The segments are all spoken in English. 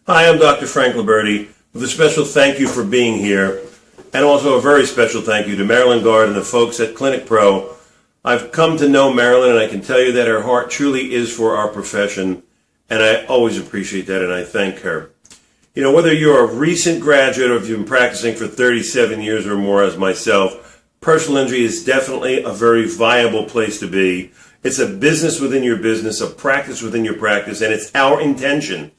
Hi, I'm Dr. Frank Liberti with a special thank you for being here, and also a very special thank you to Marylin and the folks at ClinicPRO. I've come to know Marylin, and I can tell you that her heart truly is for our profession, and I always appreciate that, and I thank her. You know, whether you're a recent graduate or if you've been practicing for 37 years or more as myself, personal injury is definitely a very viable place to be. It's a business within your business, a practice within your practice, and it's our intention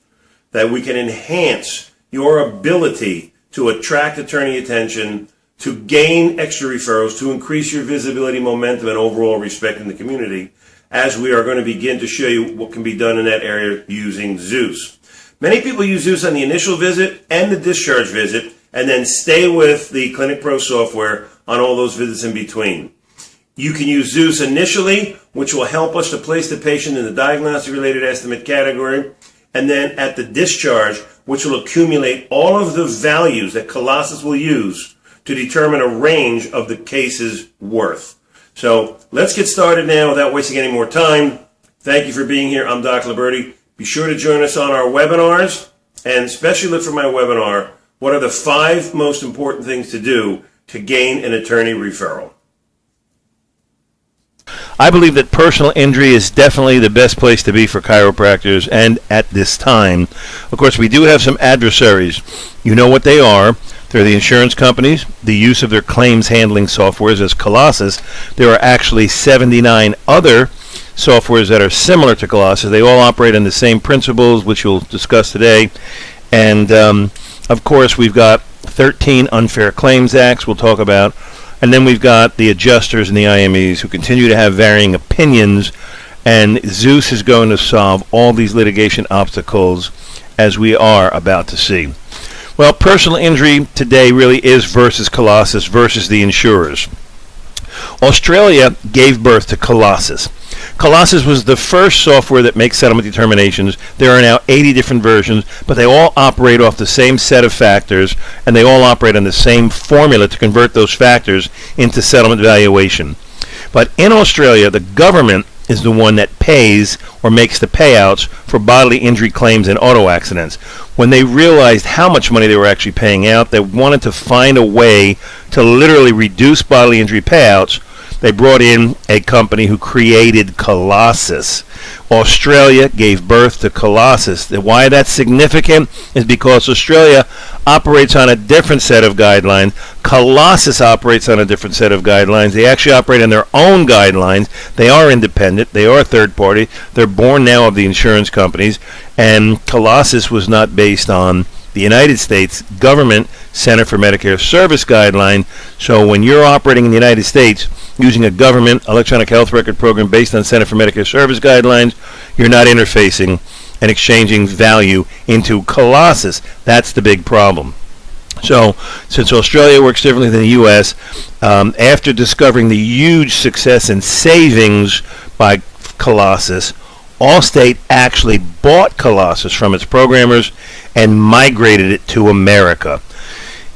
that we can enhance your ability to attract attorney attention, to gain extra referrals, to increase your visibility, momentum, and overall respect in the community, as we are going to begin to show you what can be done in that area using Zeus. Many people use Zeus on the initial visit and the discharge visit, and then stay with the ClinicPRO software on all those visits in between. You can use Zeus initially, which will help us to place the patient in the diagnostic-related estimate category, and then at the discharge, which will accumulate all of the values that Colossus will use to determine a range of the case's worth. So let's get started now without wasting any more time. Thank you for being here. I'm Dr. Liberti. Be sure to join us on our webinars, and especially look for my webinar, what are the 5 most important things to do to gain an attorney referral? I believe that personal injury is definitely the best place to be for chiropractors, and at this time. Of course, we do have some adversaries. You know what they are. They're the insurance companies, the use of their claims handling softwares as Colossus. There are actually 79 other softwares that are similar to Colossus. They all operate on the same principles, which we'll discuss today. And, of course, we've got 13 unfair claims acts we'll talk about. And then we've got the adjusters and the IMEs who continue to have varying opinions, and Zeus is going to solve all these litigation obstacles, as we are about to see. Well, personal injury today really is versus Colossus versus the insurers. Australia gave birth to Colossus. Colossus was the first software that makes settlement determinations. There are now 80 different versions, but they all operate off the same set of factors, and they all operate on the same formula to convert those factors into settlement valuation. But in Australia, the government is the one that pays or makes the payouts for bodily injury claims and auto accidents. When they realized how much money they were actually paying out, they wanted to find a way to literally reduce bodily injury payouts. They brought in a company who created Colossus. Australia gave birth to Colossus. Why that's significant is because Australia operates on a different set of guidelines. Colossus operates on a different set of guidelines. They actually operate on their own guidelines. They are independent. They are third party. They're born now of the insurance companies. And Colossus was not based on the United States government Center for Medicare Service guideline. So when you're operating in the United States using a government electronic health record program based on Center for Medicare Service guidelines, you're not interfacing and exchanging value into Colossus. That's the big problem. So since Australia works differently than the U.S., after discovering the huge success and savings by Colossus, Allstate actually bought Colossus from its programmers and migrated it to America.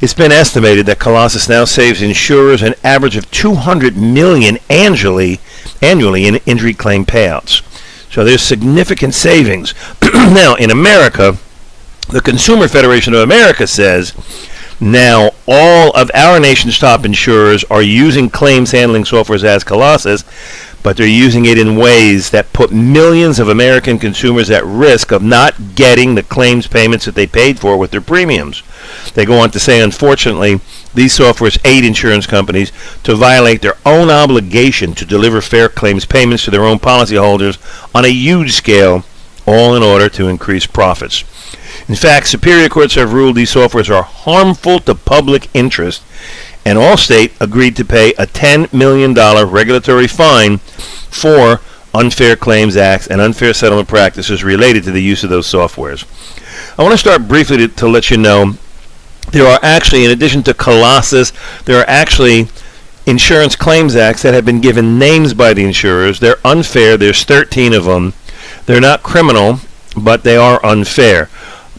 It's been estimated that Colossus now saves insurers an average of $200 million annually in injury claim payouts. So there's significant savings. Now, in America, the Consumer Federation of America says now all of our nation's top insurers are using claims handling softwares as Colossus, but they're using it in ways that put millions of American consumers at risk of not getting the claims payments that they paid for with their premiums. They go on to say, unfortunately, these softwares aid insurance companies to violate their own obligation to deliver fair claims payments to their own policyholders on a huge scale, all in order to increase profits. In fact, superior courts have ruled these softwares are harmful to public interest, and Allstate agreed to pay a $10 million regulatory fine for unfair claims acts and unfair settlement practices related to the use of those softwares. I want to start briefly to let you know there are actually, in addition to Colossus, there are actually insurance claims acts that have been given names by the insurers. They're unfair. There's 13 of them. They're not criminal, but they are unfair.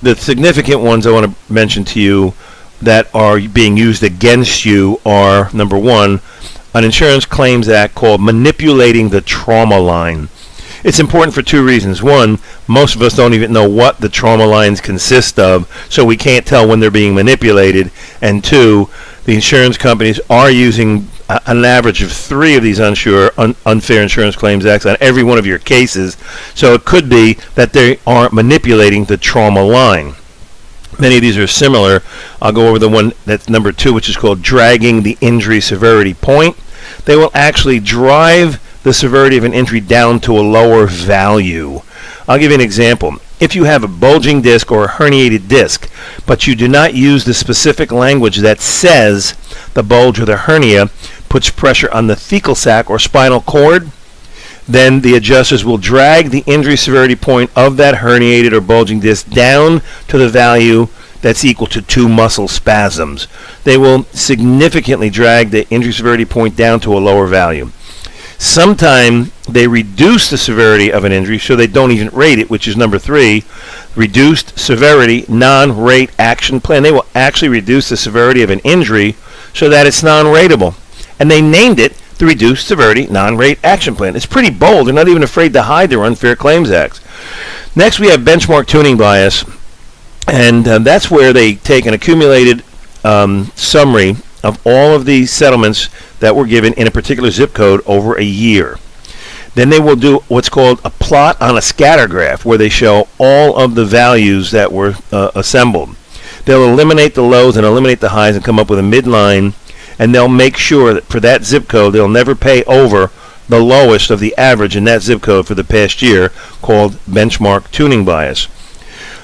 The significant ones I want to mention to you that are being used against you are, number one, an insurance claims act called manipulating the trauma line. It's important for two reasons. One, Most of us don't even know what the trauma lines consist of, so we can't tell when they're being manipulated. And two, the insurance companies are using an average of 3 of these unfair insurance claims acts on every one of your cases. So it could be that they are manipulating the trauma line. Many of these are similar. I'll go over the one that's number 2, which is called dragging the injury severity point. They will actually drive the severity of an injury down to a lower value. I'll give you an example. If you have a bulging disc or a herniated disc, but you do not use the specific language that says the bulge or the hernia puts pressure on the thecal sac or spinal cord, then the adjusters will drag the injury severity point of that herniated or bulging disc down to the value that's equal to 2 muscle spasms. They will significantly drag the injury severity point down to a lower value. Sometimes they reduce the severity of an injury so they don't even rate it, which is number 3, reduced severity non-rate action plan. They will actually reduce the severity of an injury so that it's non-rateable. And they named it the Reduced Severity Non-Rate Action Plan. It's pretty bold. They're not even afraid to hide their unfair claims acts. Next, we have benchmark tuning bias, and that's where they take an accumulated summary of all of the settlements that were given in a particular zip code over a year. Then they will do what's called a plot on a scatter graph, where they show all of the values that were assembled. They'll eliminate the lows and eliminate the highs and come up with a midline, and they'll make sure that for that zip code, they'll never pay over the lowest of the average in that zip code for the past year, called benchmark tuning bias.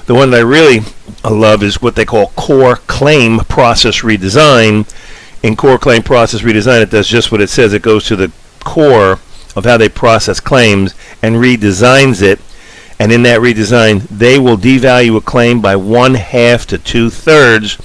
The one that I really love is what they call core claim process redesign. In core claim process redesign, it does just what it says. It goes to the core of how they process claims and redesigns it. And in that redesign, they will devalue a claim by 1/2 to 2/3.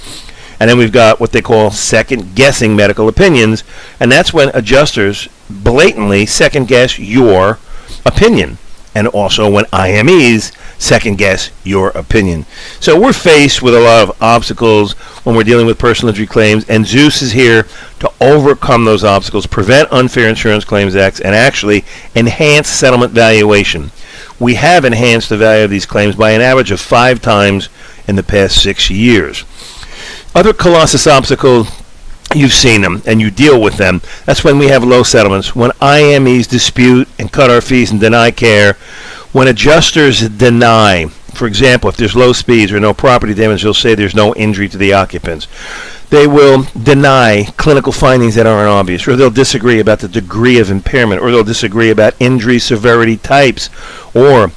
And then we've got what they call second-guessing medical opinions, and that's when adjusters blatantly second-guess your opinion, and also when IMEs second-guess your opinion. So we're faced with a lot of obstacles when we're dealing with personal injury claims, and Zeus is here to overcome those obstacles, prevent unfair insurance claims acts, and actually enhance settlement valuation. We have enhanced the value of these claims by an average of 5 times in the past 6 years. Other Colossus obstacles, you've seen them and you deal with them. That's when we have low settlements, when IMEs dispute and cut our fees and deny care, when adjusters deny. For example, if there's low speeds or no property damage, they'll say there's no injury to the occupants. They will deny clinical findings that aren't obvious, or they'll disagree about the degree of impairment, or they'll disagree about injury severity types, or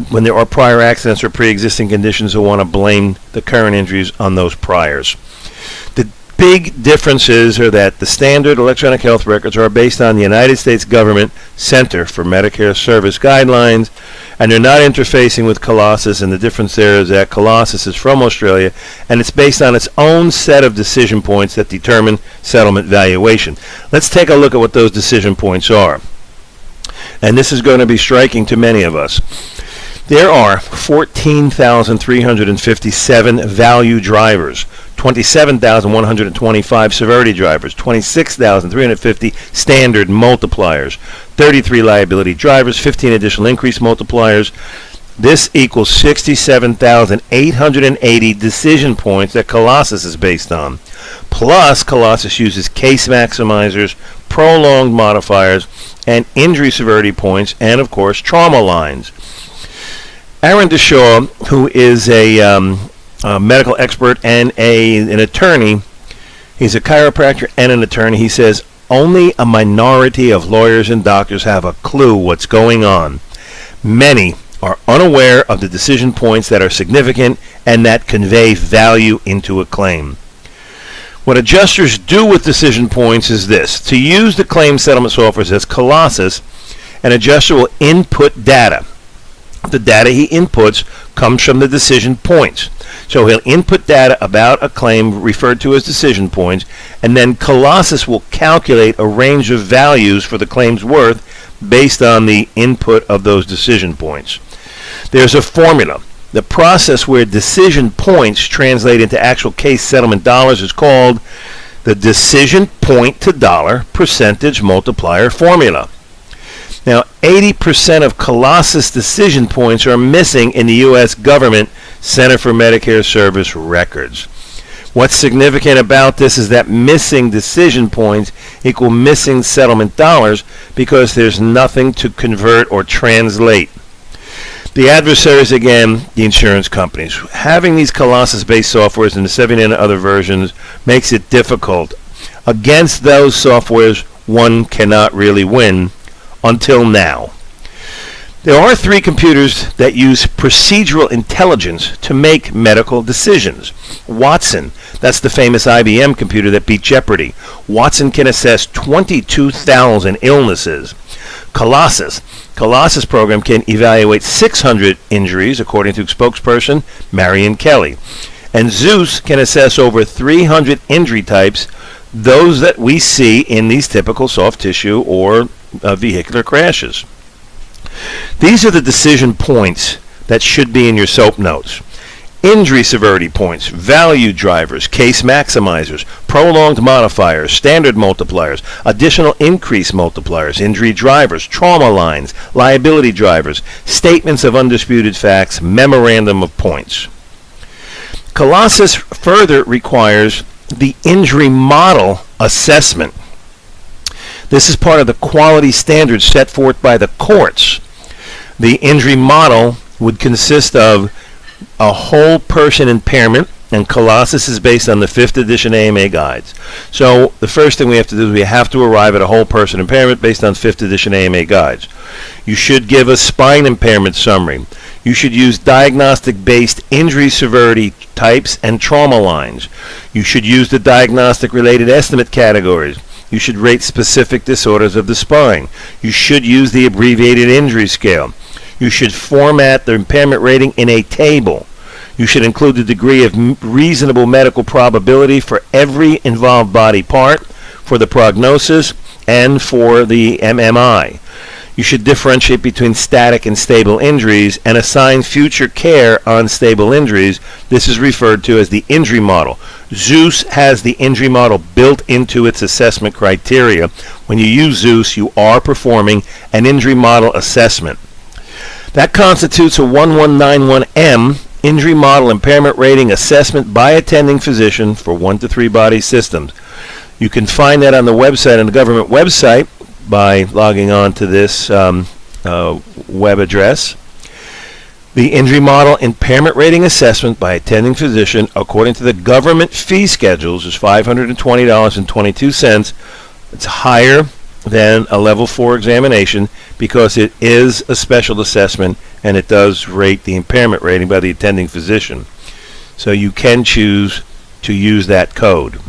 when there are prior accidents or pre-existing conditions, they'll want to blame the current injuries on those priors. The big differences are that the standard electronic health records are based on the United States Government Center for Medicare Service Guidelines, and they're not interfacing with Colossus, and the difference there is that Colossus is from Australia, and it's based on its own set of decision points that determine settlement valuation. Let's take a look at what those decision points are. And this is going to be striking to many of us. There are 14,357 value drivers, 27,125 severity drivers, 26,350 standard multipliers, 33 liability drivers, 15 additional increase multipliers. This equals 67,880 decision points that Colossus is based on. Plus, Colossus uses case maximizers, prolonged modifiers, and injury severity points, and of course, trauma lines. Aaron DeShaw, who is a medical expert and an attorney, he's a chiropractor and an attorney, he says, only a minority of lawyers and doctors have a clue what's going on. Many are unaware of the decision points that are significant and that convey value into a claim. What adjusters do with decision points is this. To use the claim settlement software as Colossus, an adjuster will input data. The data he inputs comes from the decision points. So he'll input data about a claim referred to as decision points, and then Colossus will calculate a range of values for the claim's worth based on the input of those decision points. There's a formula. The process where decision points translate into actual case settlement dollars is called the decision point to dollar percentage multiplier formula. Now, 80% of Colossus decision points are missing in the U.S. government Center for Medicare Service records. What's significant about this is that missing decision points equal missing settlement dollars because there's nothing to convert or translate. The adversaries, again, the insurance companies. Having these Colossus-based softwares in the 70 and other versions makes it difficult. Against those softwares, one cannot really win until now. There are 3 computers that use procedural intelligence to make medical decisions. Watson, that's the famous IBM computer that beat Jeopardy. Watson can assess 22,000 illnesses. Colossus program can evaluate 600 injuries, according to spokesperson Marion Kelly. And Zeus can assess over 300 injury types, those that we see in these typical soft tissue or vehicular crashes. These are the decision points that should be in your SOAP notes. Injury severity points, value drivers, case maximizers, prolonged modifiers, standard multipliers, additional increase multipliers, injury drivers, trauma lines, liability drivers, statements of undisputed facts, memorandum of points. Colossus further requires the injury model assessment. This is part of the quality standards set forth by the courts. The injury model would consist of a whole person impairment, and Colossus is based on the 5th edition AMA guides. So the first thing we have to do is we have to arrive at a whole person impairment based on 5th edition AMA guides. You should give a spine impairment summary. You should use diagnostic-based injury severity types and trauma lines. You should use the diagnostic-related estimate categories. You should rate specific disorders of the spine. You should use the abbreviated injury scale. You should format the impairment rating in a table. You should include the degree of reasonable medical probability for every involved body part, for the prognosis, and for the MMI. You should differentiate between static and stable injuries and assign future care on stable injuries. This is referred to as the injury model. Zeus has the injury model built into its assessment criteria. When you use Zeus, you are performing an injury model assessment. That constitutes a 1191M injury model impairment rating assessment by attending physician for 1 to 3 body systems. You can find that on the website, on the government website, by logging on to this web address. The injury model impairment rating assessment by attending physician, according to the government fee schedules, is $520.22. It's higher than a level 4 examination because it is a special assessment and it does rate the impairment rating by the attending physician. So you can choose to use that code.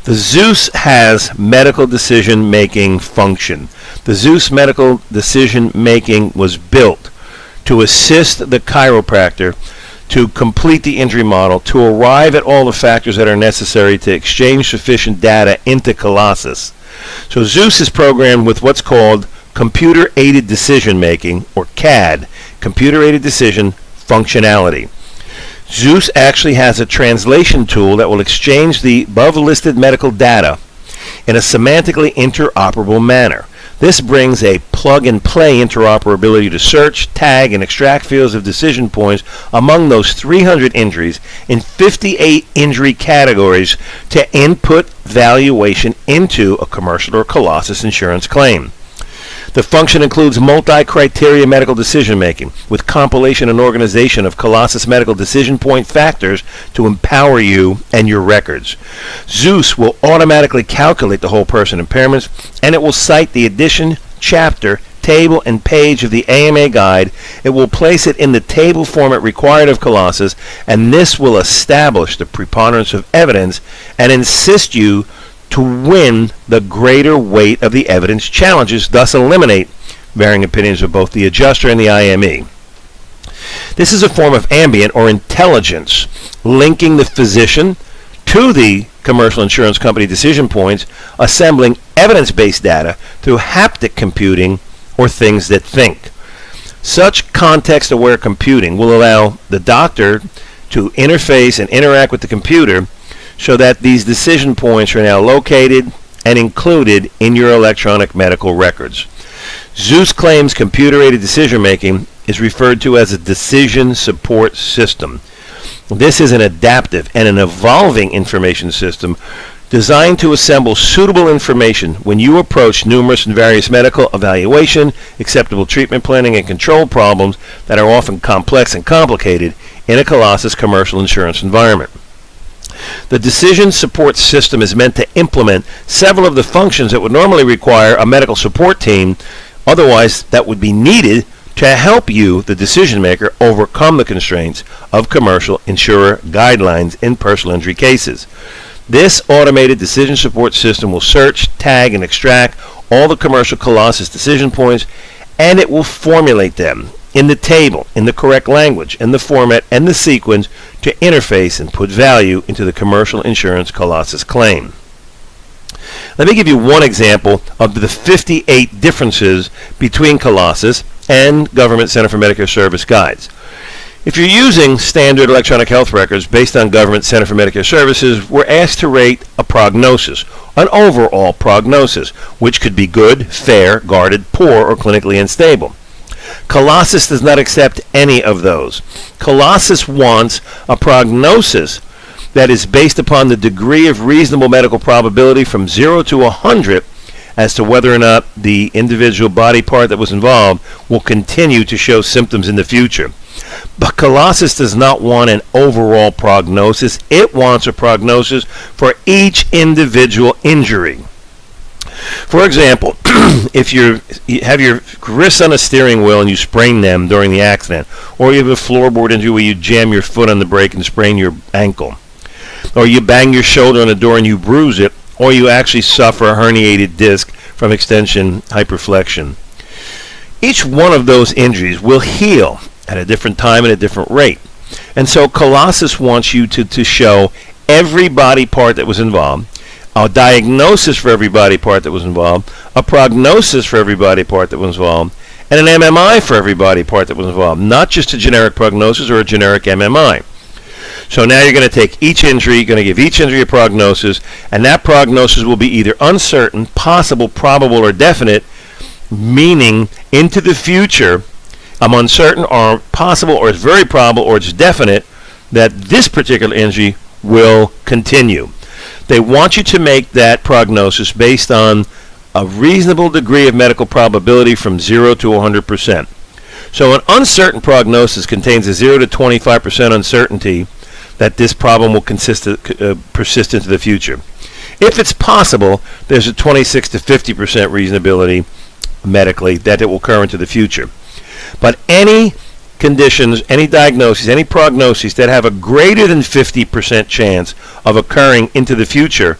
The Zeus has medical decision-making function. The Zeus medical decision-making was built to assist the chiropractor to complete the injury model, to arrive at all the factors that are necessary to exchange sufficient data into Colossus. So Zeus is programmed with what's called computer-aided decision-making, or CAD, computer-aided decision functionality. Zeus actually has a translation tool that will exchange the above-listed medical data in a semantically interoperable manner. This brings a plug-and-play interoperability to search, tag, and extract fields of decision points among those 300 injuries in 58 injury categories to input valuation into a commercial or Colossus insurance claim. The function includes multi-criteria medical decision-making with compilation and organization of Colossus medical decision point factors to empower you and your records. Zeus will automatically calculate the whole person impairments, and it will cite the addition, chapter, table, and page of the AMA guide. It will place it in the table format required of Colossus, and this will establish the preponderance of evidence and insist you to win the greater weight of the evidence challenges, thus eliminate varying opinions of both the adjuster and the IME. This is a form of ambient or intelligence, linking the physician to the commercial insurance company decision points, assembling evidence-based data through haptic computing or things that think. Such context-aware computing will allow the doctor to interface and interact with the computer so that these decision points are now located and included in your electronic medical records. Zeusclaim's computer-aided decision-making is referred to as a decision support system. This is an adaptive and an evolving information system designed to assemble suitable information when you approach numerous and various medical evaluation, acceptable treatment planning, and control problems that are often complex and complicated in a Colossus commercial insurance environment. The decision support system is meant to implement several of the functions that would normally require a medical support team, otherwise that would be needed to help you, the decision maker, overcome the constraints of commercial insurer guidelines in personal injury cases. This automated decision support system will search, tag, and extract all the commercial Colossus decision points, and it will formulate them in the table, in the correct language, in the format, and the sequence to interface and put value into the commercial insurance Colossus claim. Let me give you one example of the 58 differences between Colossus and Government Center for Medicare Service guides. If you're using standard electronic health records based on Government Center for Medicare Services, we're asked to rate a prognosis, an overall prognosis, which could be good, fair, guarded, poor, or clinically unstable. Colossus does not accept any of those. Colossus wants a prognosis that is based upon the degree of reasonable medical probability from 0 to 100 as to whether or not the individual body part that was involved will continue to show symptoms in the future. But Colossus does not want an overall prognosis. It wants a prognosis for each individual injury. For example, if you have your wrists on a steering wheel and you sprain them during the accident, or you have a floorboard injury where you jam your foot on the brake and sprain your ankle, or you bang your shoulder on a door and you bruise it, or you actually suffer a herniated disc from extension hyperflexion. Each one of those injuries will heal at a different time and a different rate. And so Colossus wants you to show every body part that was involved, a diagnosis for every body part that was involved, a prognosis for every body part that was involved, and an MMI for every body part that was involved, not just a generic prognosis or a generic MMI. So now you're going to take each injury, you're going to give each injury a prognosis, and that prognosis will be either uncertain, possible, probable, or definite, meaning into the future, I'm uncertain or possible or it's very probable or it's definite that this particular injury will continue. They want you to make that prognosis based on a reasonable degree of medical probability from 0 to 100%. So an uncertain prognosis contains a 0 to 25% uncertainty that this problem will persist into the future. If it's possible, there's a 26 to 50% reasonability medically that it will occur into the future. But any conditions, any diagnoses, any prognoses that have a greater than 50% chance of occurring into the future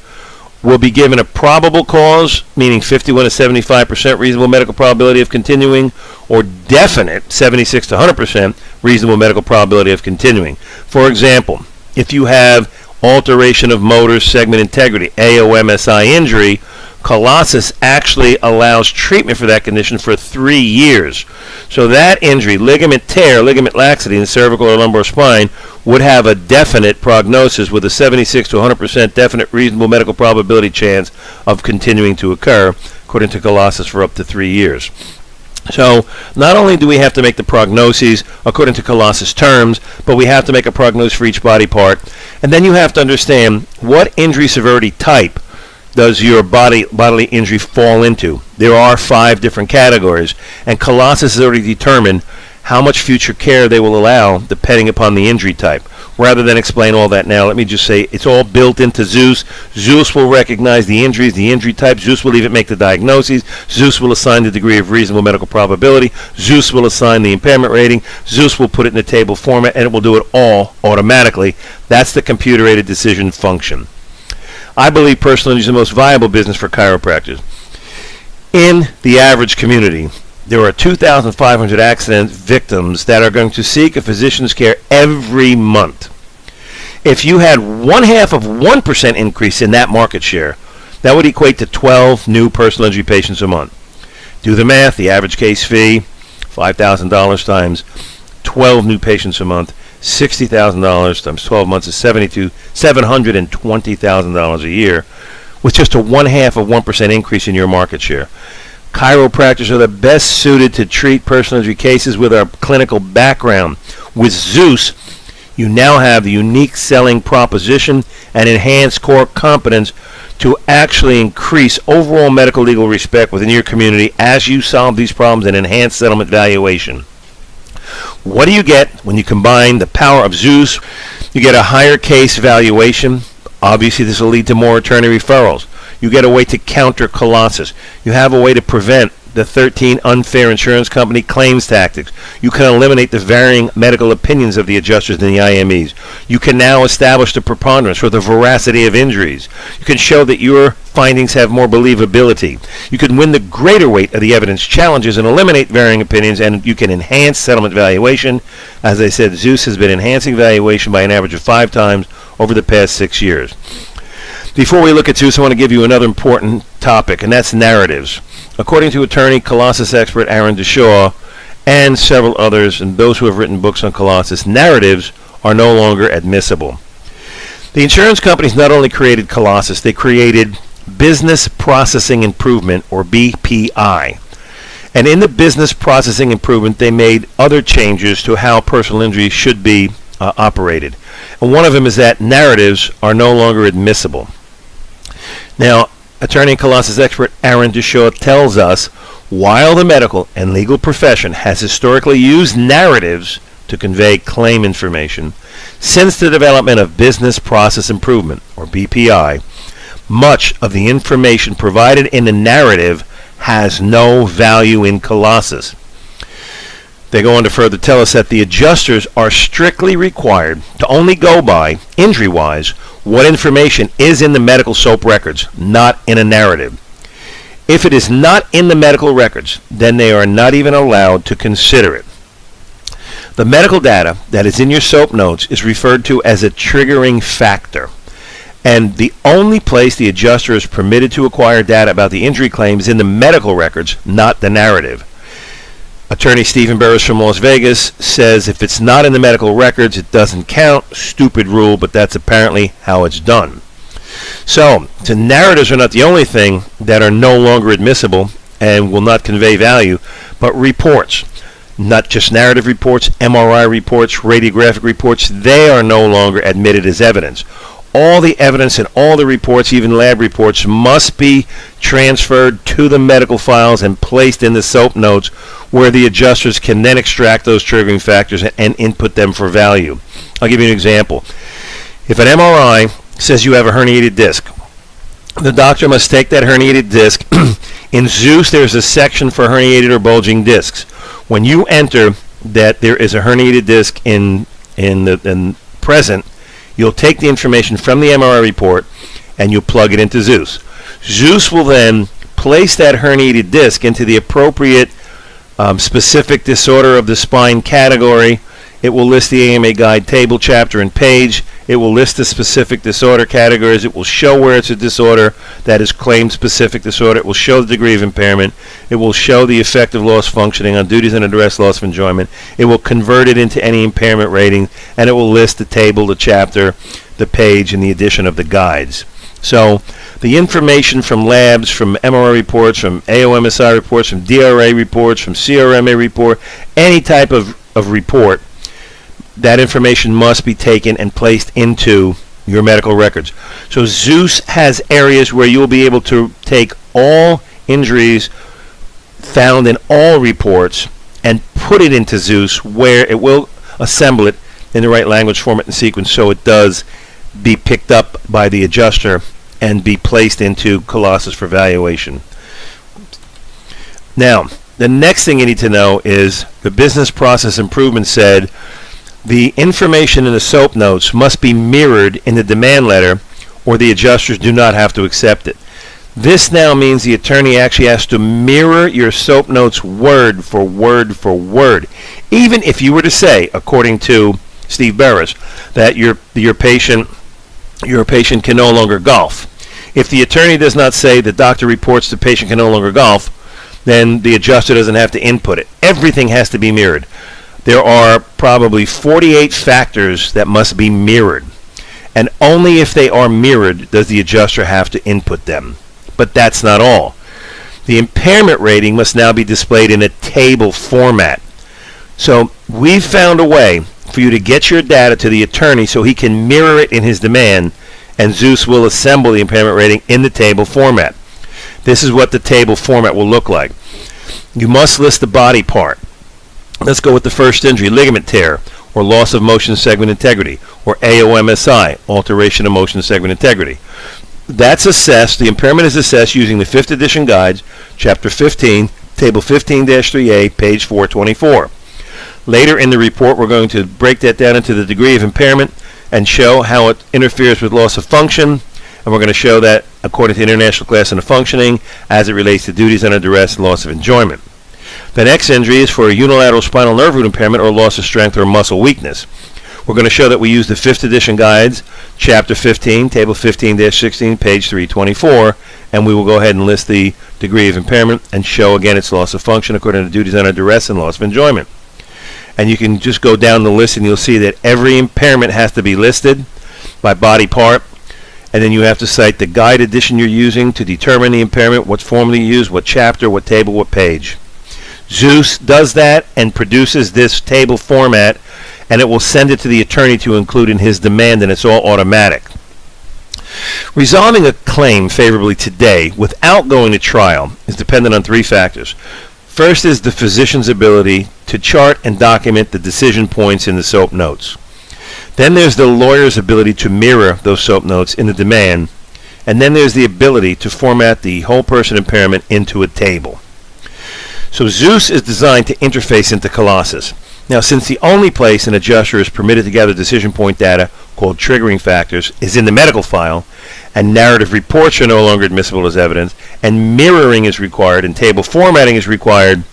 will be given a probable cause, meaning 51 to 75% reasonable medical probability of continuing, or definite 76 to 100% reasonable medical probability of continuing. For example, if you have alteration of motor segment integrity, AOMSI injury, Colossus actually allows treatment for that condition for 3 years. So that injury, ligament tear, ligament laxity in the cervical or lumbar spine, would have a definite prognosis with a 76 to 100% definite reasonable medical probability chance of continuing to occur, according to Colossus, for up to 3 years. So not only do we have to make the prognoses according to Colossus terms, but we have to make a prognosis for each body part. And then you have to understand what injury severity type does your bodily injury fall into. There are 5 different categories, and Colossus has already determined how much future care they will allow depending upon the injury type. Rather than explain all that now, let me just say it's all built into Zeus. Zeus will recognize the injuries, the injury type. Zeus will even make the diagnoses. Zeus will assign the degree of reasonable medical probability. Zeus will assign the impairment rating. Zeus will put it in a table format, and it will do it all automatically. That's the computer-aided decision function. I believe personal injury is the most viable business for chiropractors. In the average community, there are 2,500 accident victims that are going to seek a physician's care every month. If you had 0.5% increase in that market share, that would equate to 12 new personal injury patients a month. Do the math, the average case fee, $5,000 times 12 new patients a month, $60,000 times 12 months is $720,000 a year, with just a 0.5% increase in your market share. Chiropractors are the best suited to treat personal injury cases with our clinical background. With Zeus, you now have the unique selling proposition and enhanced core competence to actually increase overall medical legal respect within your community as you solve these problems and enhance settlement valuation. What do you get when you combine the power of Zeus? You get a higher case valuation. Obviously, this will lead to more attorney referrals. You get a way to counter Colossus. You have a way to prevent the 13 unfair insurance company claims tactics. You can eliminate the varying medical opinions of the adjusters and the IMEs. You can now establish the preponderance or the veracity of injuries. You can show that your findings have more believability. You can win the greater weight of the evidence challenges and eliminate varying opinions, and you can enhance settlement valuation. As I said, Zeus has been enhancing valuation by an average of 5 times over the past 6 years. Before we look at Zeus, I want to give you another important topic, and that's narratives. According to attorney Colossus expert Aaron Deshaw and several others, and those who have written books on Colossus, narratives are no longer admissible. The insurance companies not only created Colossus, they created Business Processing Improvement, or BPI. And in the Business Processing Improvement, they made other changes to how personal injury should be operated. And one of them is that narratives are no longer admissible. Now, attorney and Colossus expert Aaron Deshaw tells us, while the medical and legal profession has historically used narratives to convey claim information, since the development of Business Process Improvement, or BPI, much of the information provided in the narrative has no value in Colossus. They go on to further tell us that the adjusters are strictly required to only go by, injury-wise, what information is in the medical SOAP records, not in a narrative. If it is not in the medical records, then they are not even allowed to consider it. The medical data that is in your SOAP notes is referred to as a triggering factor. And the only place the adjuster is permitted to acquire data about the injury claim is in the medical records, not the narrative. Attorney Stephen Burris from Las Vegas says if it's not in the medical records, it doesn't count. Stupid rule, but that's apparently how it's done. So, the narratives are not the only thing that are no longer admissible and will not convey value, but reports. Not just narrative reports, MRI reports, radiographic reports, they are no longer admitted as evidence. All the evidence and all the reports, even lab reports, must be transferred to the medical files and placed in the SOAP notes, where the adjusters can then extract those triggering factors and input them for value. I'll give you an example. If an MRI says you have a herniated disc, the doctor must take that herniated disc. In Zeus, there's a section for herniated or bulging discs. When you enter that there is a herniated disc in present, you'll take the information from the MRI report and you'll plug it into Zeus. Zeus will then place that herniated disc into the appropriate specific disorder of the spine category. It will list the AMA guide table, chapter, and page. It will list the specific disorder categories. It will show where it's a disorder that is claimed specific disorder. It will show the degree of impairment. It will show the effect of loss functioning on duties and address loss of enjoyment. It will convert it into any impairment rating, and it will list the table, the chapter, the page, and the addition of the guides. So the information from labs, from MRI reports, from AOMSI reports, from DRA reports, from CRMA report, any type of report, that information must be taken and placed into your medical records. So Zeus has areas where you'll be able to take all injuries found in all reports and put it into Zeus, where it will assemble it in the right language, format, and sequence, so it does be picked up by the adjuster and be placed into Colossus for valuation. Now, the next thing you need to know is the Business Process Improvement said the information in the SOAP notes must be mirrored in the demand letter, or the adjusters do not have to accept it. This now means the attorney actually has to mirror your SOAP notes word for word for word. Even if you were to say, according to Steve Burris, that your patient can no longer golf. If the attorney does not say the doctor reports the patient can no longer golf, then the adjuster doesn't have to input it. Everything has to be mirrored. There are probably 48 factors that must be mirrored, and only if they are mirrored does the adjuster have to input them. But that's not all. The impairment rating must now be displayed in a table format. So we've found a way for you to get your data to the attorney so he can mirror it in his demand, and Zeus will assemble the impairment rating in the table format. This is what the table format will look like. You must list the body part. Let's go with the first injury: ligament tear, or loss of motion segment integrity, or AOMSI, alteration of motion segment integrity. That's assessed, the impairment is assessed using the 5th edition guides, Chapter 15, Table 15-3A, page 424. Later in the report, we're going to break that down into the degree of impairment and show how it interferes with loss of function, and we're going to show that according to International Class of Functioning as it relates to duties under duress and loss of enjoyment. The next injury is for a unilateral spinal nerve root impairment or loss of strength or muscle weakness. We're going to show that we use the 5th edition guides, Chapter 15, Table 15-16, page 324, and we will go ahead and list the degree of impairment and show again its loss of function according to duties under duress and loss of enjoyment. And you can just go down the list and you'll see that every impairment has to be listed by body part, and then you have to cite the guide edition you're using to determine the impairment, what formula you use, what chapter, what table, what page. Zeus does that and produces this table format, and it will send it to the attorney to include in his demand, and it's all automatic. Resolving a claim favorably today without going to trial is dependent on 3 factors. First is the physician's ability to chart and document the decision points in the SOAP notes. Then there's the lawyer's ability to mirror those SOAP notes in the demand, and then there's the ability to format the whole person impairment into a table. So Zeus is designed to interface into Colossus. Now, since the only place an adjuster is permitted to gather decision point data, called triggering factors, is in the medical file, and narrative reports are no longer admissible as evidence, and mirroring is required, and table formatting is required,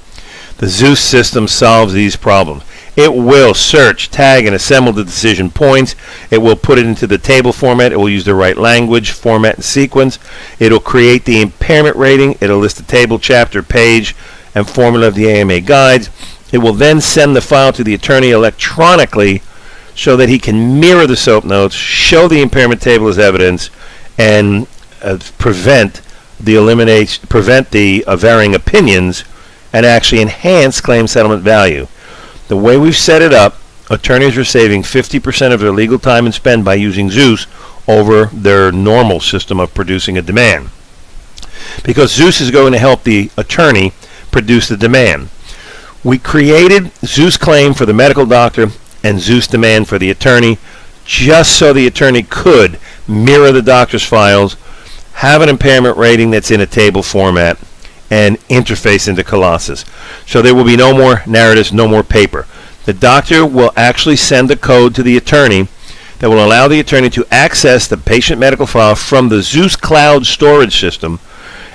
the Zeus system solves these problems. It will search, tag, and assemble the decision points. It will put it into the table format. It will use the right language, format, and sequence. It will create the impairment rating. It will list the table, chapter, page, and formula of the AMA guides. It will then send the file to the attorney electronically so that he can mirror the SOAP notes, show the impairment table as evidence, and prevent the varying opinions, and actually enhance claim settlement value. The way we've set it up, attorneys are saving 50% of their legal time and spend by using Zeus over their normal system of producing a demand, because Zeus is going to help the attorney produce the demand. We created Zeusclaim for the medical doctor and Zeus demand for the attorney, just so the attorney could mirror the doctor's files, have an impairment rating that's in a table format, and interface into Colossus. So there will be no more narratives, no more paper. The doctor will actually send a code to the attorney that will allow the attorney to access the patient medical file from the Zeus Cloud storage system,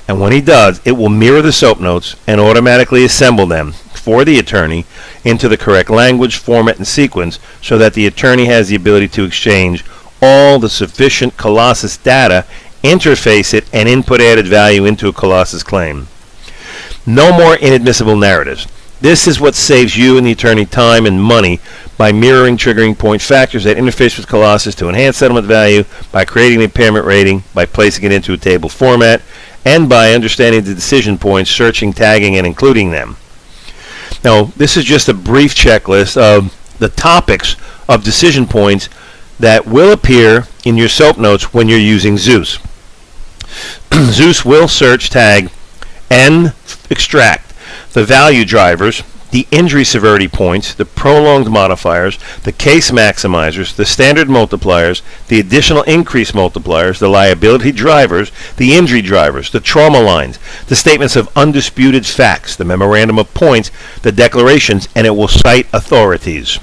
and when he does, it will mirror the SOAP notes and automatically assemble them for the attorney into the correct language, format, and sequence, so that the attorney has the ability to exchange all the sufficient Colossus data, interface it, and input added value into a Colossus claim. No more inadmissible narratives. This is what saves you and the attorney time and money by mirroring triggering point factors that interface with Colossus to enhance settlement value, by creating an impairment rating, by placing it into a table format, and by understanding the decision points, searching, tagging, and including them. Now, this is just a brief checklist of the topics of decision points that will appear in your SOAP notes when you're using Zeus. Zeus will search, tag, and extract the value drivers, the injury severity points, the prolonged modifiers, the case maximizers, the standard multipliers, the additional increase multipliers, the liability drivers, the injury drivers, the trauma lines, the statements of undisputed facts, the memorandum of points, the declarations, and it will cite authorities.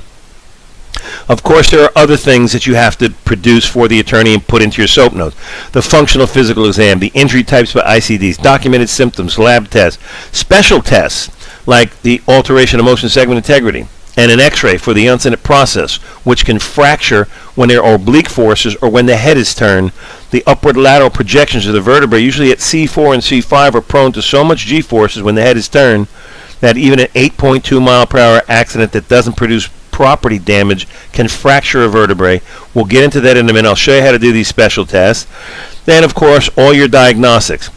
Of course, there are other things that you have to produce for the attorney and put into your SOAP notes. The functional physical exam, the injury types by ICDs, documented symptoms, lab tests, special tests like the alteration of motion segment integrity, and an x-ray for the onset process, which can fracture when there are oblique forces or when the head is turned. The upward lateral projections of the vertebrae, usually at C4 and C5, are prone to so much G-forces when the head is turned that even an 8.2 mile per hour accident that doesn't produce property damage can fracture a vertebrae. We'll get into that in a minute. I'll show you how to do these special tests. Then, of course, all your diagnostics.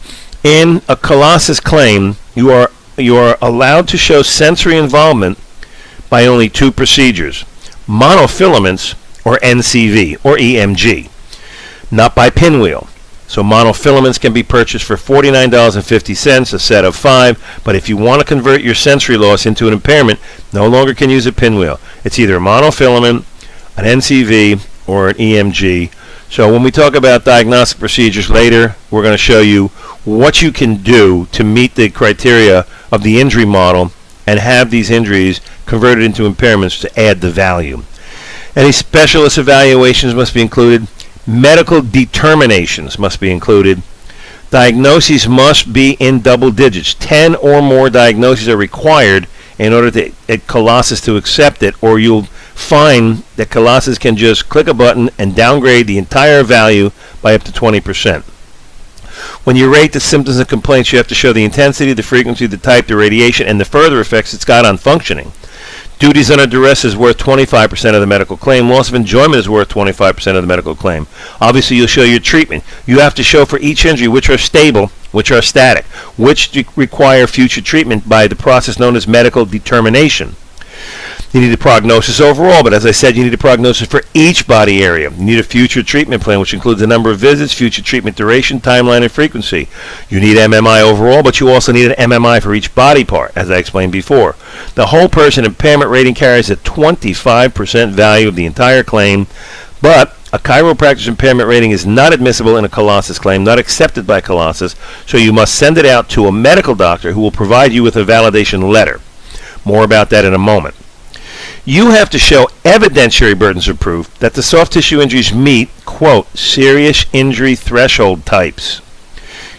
In a Colossus claim, you are allowed to show sensory involvement by only two procedures: monofilaments or NCV or EMG, not by pinwheel. So monofilaments can be purchased for $49.50, a set of 5, but if you want to convert your sensory loss into an impairment, no longer can use a pinwheel. It's either a monofilament, an NCV, or an EMG. So when we talk about diagnostic procedures later, we're going to show you what you can do to meet the criteria of the injury model and have these injuries converted into impairments to add the value. Any specialist evaluations must be included. Medical determinations must be included. Diagnoses must be in double digits. 10 or more diagnoses are required in order to Colossus to accept it, or you'll find that Colossus can just click a button and downgrade the entire value by up to 20%. When you rate the symptoms and complaints, you have to show the intensity, the frequency, the type, the radiation, and the further effects it's got on functioning. Duties under duress is worth 25% of the medical claim. Loss of enjoyment is worth 25% of the medical claim. Obviously, you'll show your treatment. You have to show for each injury which are stable, which are static, which require future treatment by the process known as medical determination. You need a prognosis overall, but as I said, you need a prognosis for each body area. You need a future treatment plan, which includes the number of visits, future treatment duration, timeline, and frequency. You need MMI overall, but you also need an MMI for each body part, as I explained before. The whole person impairment rating carries a 25% value of the entire claim, but a chiropractor's impairment rating is not admissible in a Colossus claim, not accepted by Colossus, so you must send it out to a medical doctor who will provide you with a validation letter. More about that in a moment. You have to show evidentiary burdens of proof that the soft tissue injuries meet, quote, serious injury threshold types.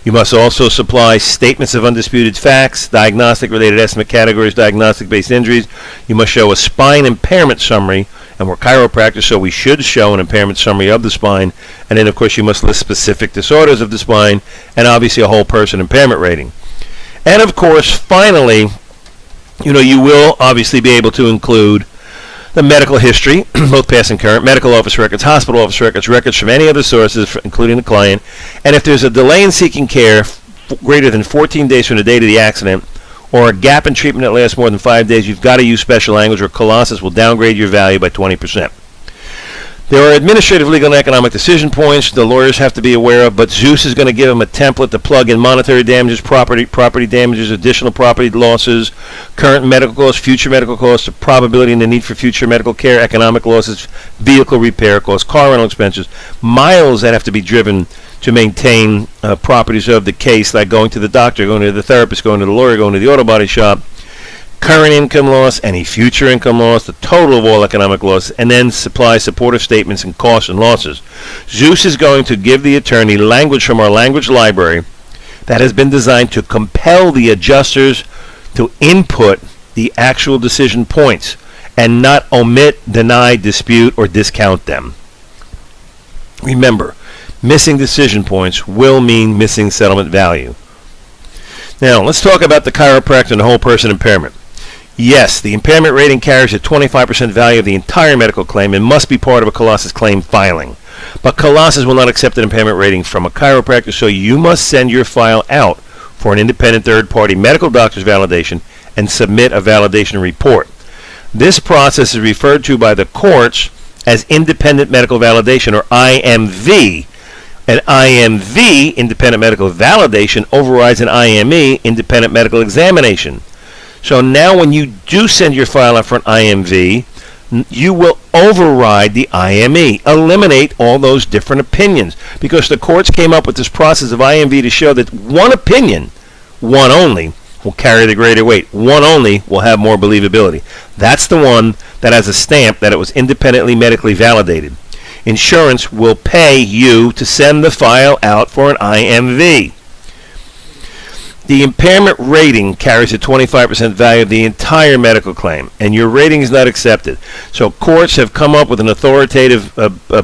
You must also supply statements of undisputed facts, diagnostic-related estimate categories, diagnostic-based injuries. You must show a spine impairment summary, and we're chiropractors, so we should show an impairment summary of the spine. And then, of course, you must list specific disorders of the spine, and obviously a whole person impairment rating. And, of course, finally, you will obviously be able to include the medical history, both past and current, medical office records, hospital office records, records from any other sources, including the client. And if there's a delay in seeking care greater than 14 days from the date of the accident, or a gap in treatment that lasts more than 5 days, you've got to use special language, or Colossus will downgrade your value by 20%. There are administrative, legal, and economic decision points the lawyers have to be aware of, but Zeus is going to give them a template to plug in monetary damages, property damages, additional property losses, current medical costs, future medical costs, the probability and the need for future medical care, economic losses, vehicle repair costs, car rental expenses, miles that have to be driven to maintain properties of the case, like going to the doctor, going to the therapist, going to the lawyer, going to the auto body shop, current income loss, any future income loss, the total of all economic loss, and then supply supportive statements and costs and losses. Zeus is going to give the attorney language from our language library that has been designed to compel the adjusters to input the actual decision points and not omit, deny, dispute, or discount them. Remember, missing decision points will mean missing settlement value. Now, let's talk about the chiropractor and the whole person impairment. Yes, the impairment rating carries a 25% value of the entire medical claim and must be part of a Colossus claim filing. But Colossus will not accept an impairment rating from a chiropractor, so you must send your file out for an independent third-party medical doctor's validation and submit a validation report. This process is referred to by the courts as independent medical validation, or IMV. An IMV, independent medical validation, overrides an IME, independent medical examination. So now when you do send your file out for an IMV, you will override the IME, eliminate all those different opinions, because the courts came up with this process of IMV to show that one opinion, one only, will carry the greater weight. One only will have more believability. That's the one that has a stamp that it was independently medically validated. Insurance will pay you to send the file out for an IMV. The impairment rating carries a 25% value of the entire medical claim, and your rating is not accepted. So courts have come up with an authoritative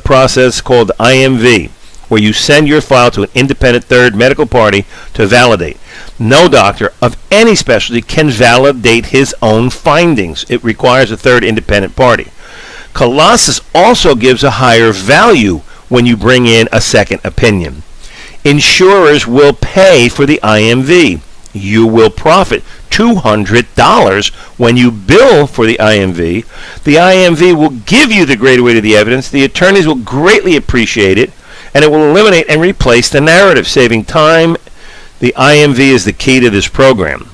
process called IMV, where you send your file to an independent third medical party to validate. No doctor of any specialty can validate his own findings. It requires a third independent party. Colossus also gives a higher value when you bring in a second opinion. Insurers will pay for the IMV. You will profit $200 when you bill for the IMV. The IMV will give you the greater weight of the evidence. The attorneys will greatly appreciate it, and it will eliminate and replace the narrative, saving time. The IMV is the key to this program.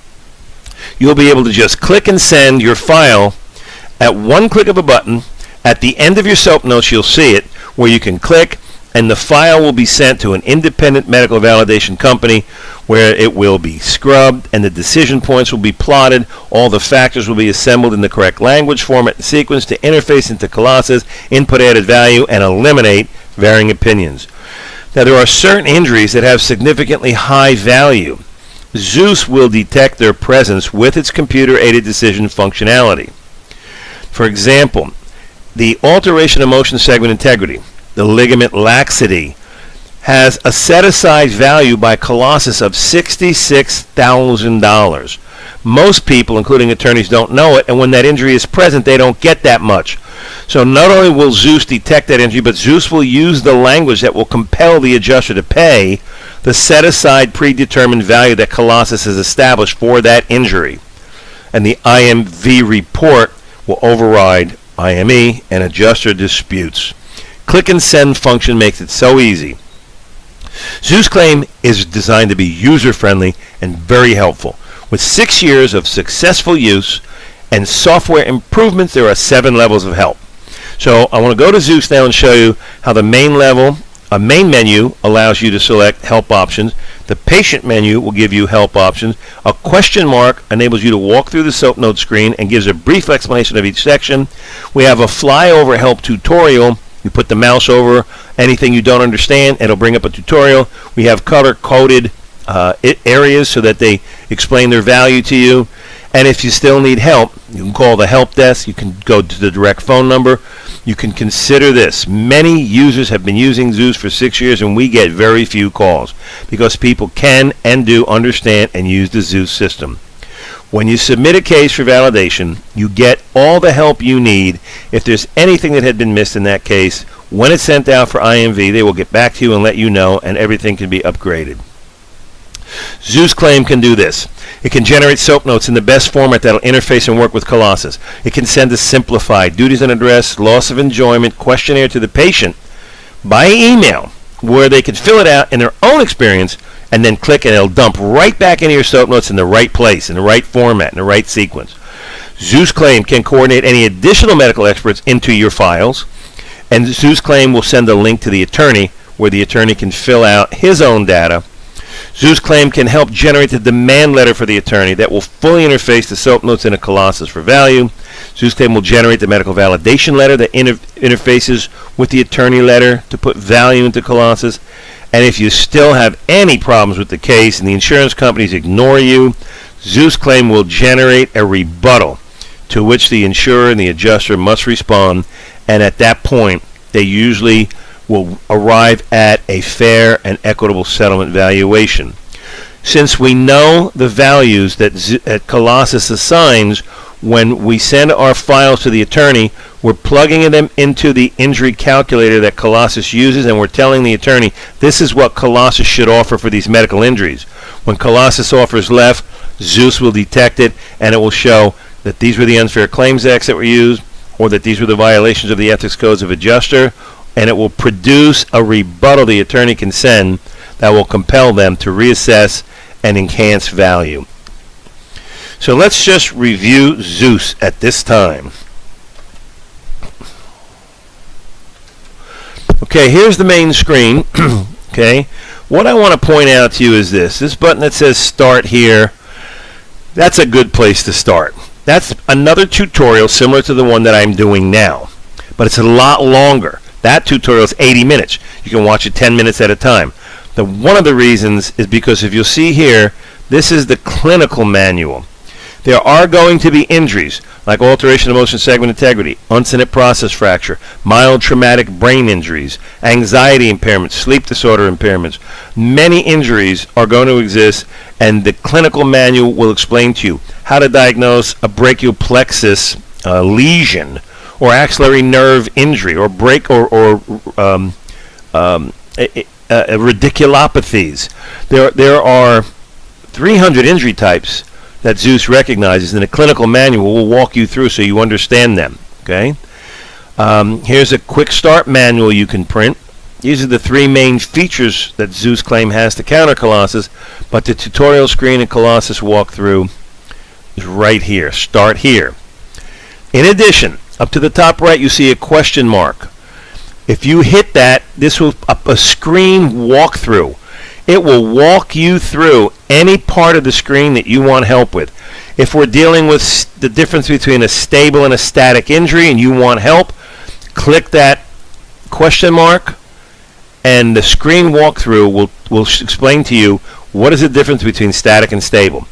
You'll be able to just click and send your file at one click of a button. At the end of your SOAP notes, you'll see it, where you can click, and the file will be sent to an independent medical validation company where it will be scrubbed and the decision points will be plotted. All the factors will be assembled in the correct language, format, and sequence to interface into Colossus, input added value, and eliminate varying opinions. Now, there are certain injuries that have significantly high value. Zeus will detect their presence with its computer-aided decision functionality. For example, the alteration of motion segment integrity, the ligament laxity, has a set-aside value by Colossus of $66,000. Most people, including attorneys, don't know it, and when that injury is present, they don't get that much. So not only will Zeus detect that injury, but Zeus will use the language that will compel the adjuster to pay the set-aside predetermined value that Colossus has established for that injury. And the IMV report will override IME and adjuster disputes. Click and send function makes it so easy. Zeusclaim is designed to be user-friendly and very helpful. With 6 years of successful use and software improvements, there are 7 levels of help. So I want to go to Zeus now and show you how the main menu allows you to select help options. The patient menu will give you help options. A question mark enables you to walk through the SOAP note screen and gives a brief explanation of each section. We have a flyover help tutorial. You put the mouse over anything you don't understand, it'll bring up a tutorial. We have color-coded areas so that they explain their value to you. And if you still need help, you can call the help desk. You can go to the direct phone number. You can consider this. Many users have been using Zeus for 6 years, and we get very few calls because people can and do understand and use the Zeus system. When you submit a case for validation, you get all the help you need. If there's anything that had been missed in that case, when it's sent out for IMV, they will get back to you and let you know, and everything can be upgraded. Zeusclaim can do this. It can generate SOAP notes in the best format that will interface and work with Colossus. It can send a simplified duties and address, loss of enjoyment questionnaire to the patient by email, where they can fill it out in their own experience and then click, and it'll dump right back into your SOAP notes in the right place, in the right format, in the right sequence. Zeusclaim can coordinate any additional medical experts into your files, and Zeusclaim will send a link to the attorney where the attorney can fill out his own data. Zeusclaim can help generate the demand letter for the attorney that will fully interface the SOAP notes in a Colossus for value. Zeusclaim will generate the medical validation letter that interfaces with the attorney letter to put value into Colossus. And if you still have any problems with the case and the insurance companies ignore you, Zeusclaim will generate a rebuttal to which the insurer and the adjuster must respond, and at that point they usually will arrive at a fair and equitable settlement valuation. Since we know the values that Colossus assigns when we send our files to the attorney, we're plugging them into the injury calculator that Colossus uses, and we're telling the attorney this is what Colossus should offer for these medical injuries. When Colossus offers left, Zeus will detect it, and it will show that these were the unfair claims acts that were used, or that these were the violations of the ethics codes of adjuster, and it will produce a rebuttal the attorney can send that will compel them to reassess and enhance value. So let's just review Zeus at this time. Okay, here's the main screen. Okay, what I want to point out to you is this button that says start here. That's a good place to start. That's another tutorial similar to the one that I'm doing now, but it's a lot longer. That tutorial is 80 minutes. You can watch it 10 minutes at a time. One of the reasons is because if you'll see here, this is the clinical manual. There are going to be injuries like alteration of motion segment integrity, uncinate process fracture, mild traumatic brain injuries, anxiety impairments, sleep disorder impairments. Many injuries are going to exist, and the clinical manual will explain to you how to diagnose a brachial plexus lesion, or axillary nerve injury, or radiculopathies. There are 300 injury types that Zeus recognizes, and the clinical manual will walk you through so you understand them. Okay. Here's a quick start manual you can print. These are the three main features that Zeusclaim has to counter Colossus, but the tutorial screen and Colossus walkthrough is right here. Start here. In addition, up to the top right, you see a question mark. If you hit that, this will up a screen walkthrough. It will walk you through any part of the screen that you want help with. If we're dealing with the difference between a stable and a static injury and you want help, click that question mark, and the screen walkthrough will explain to you what is the difference between static and stable.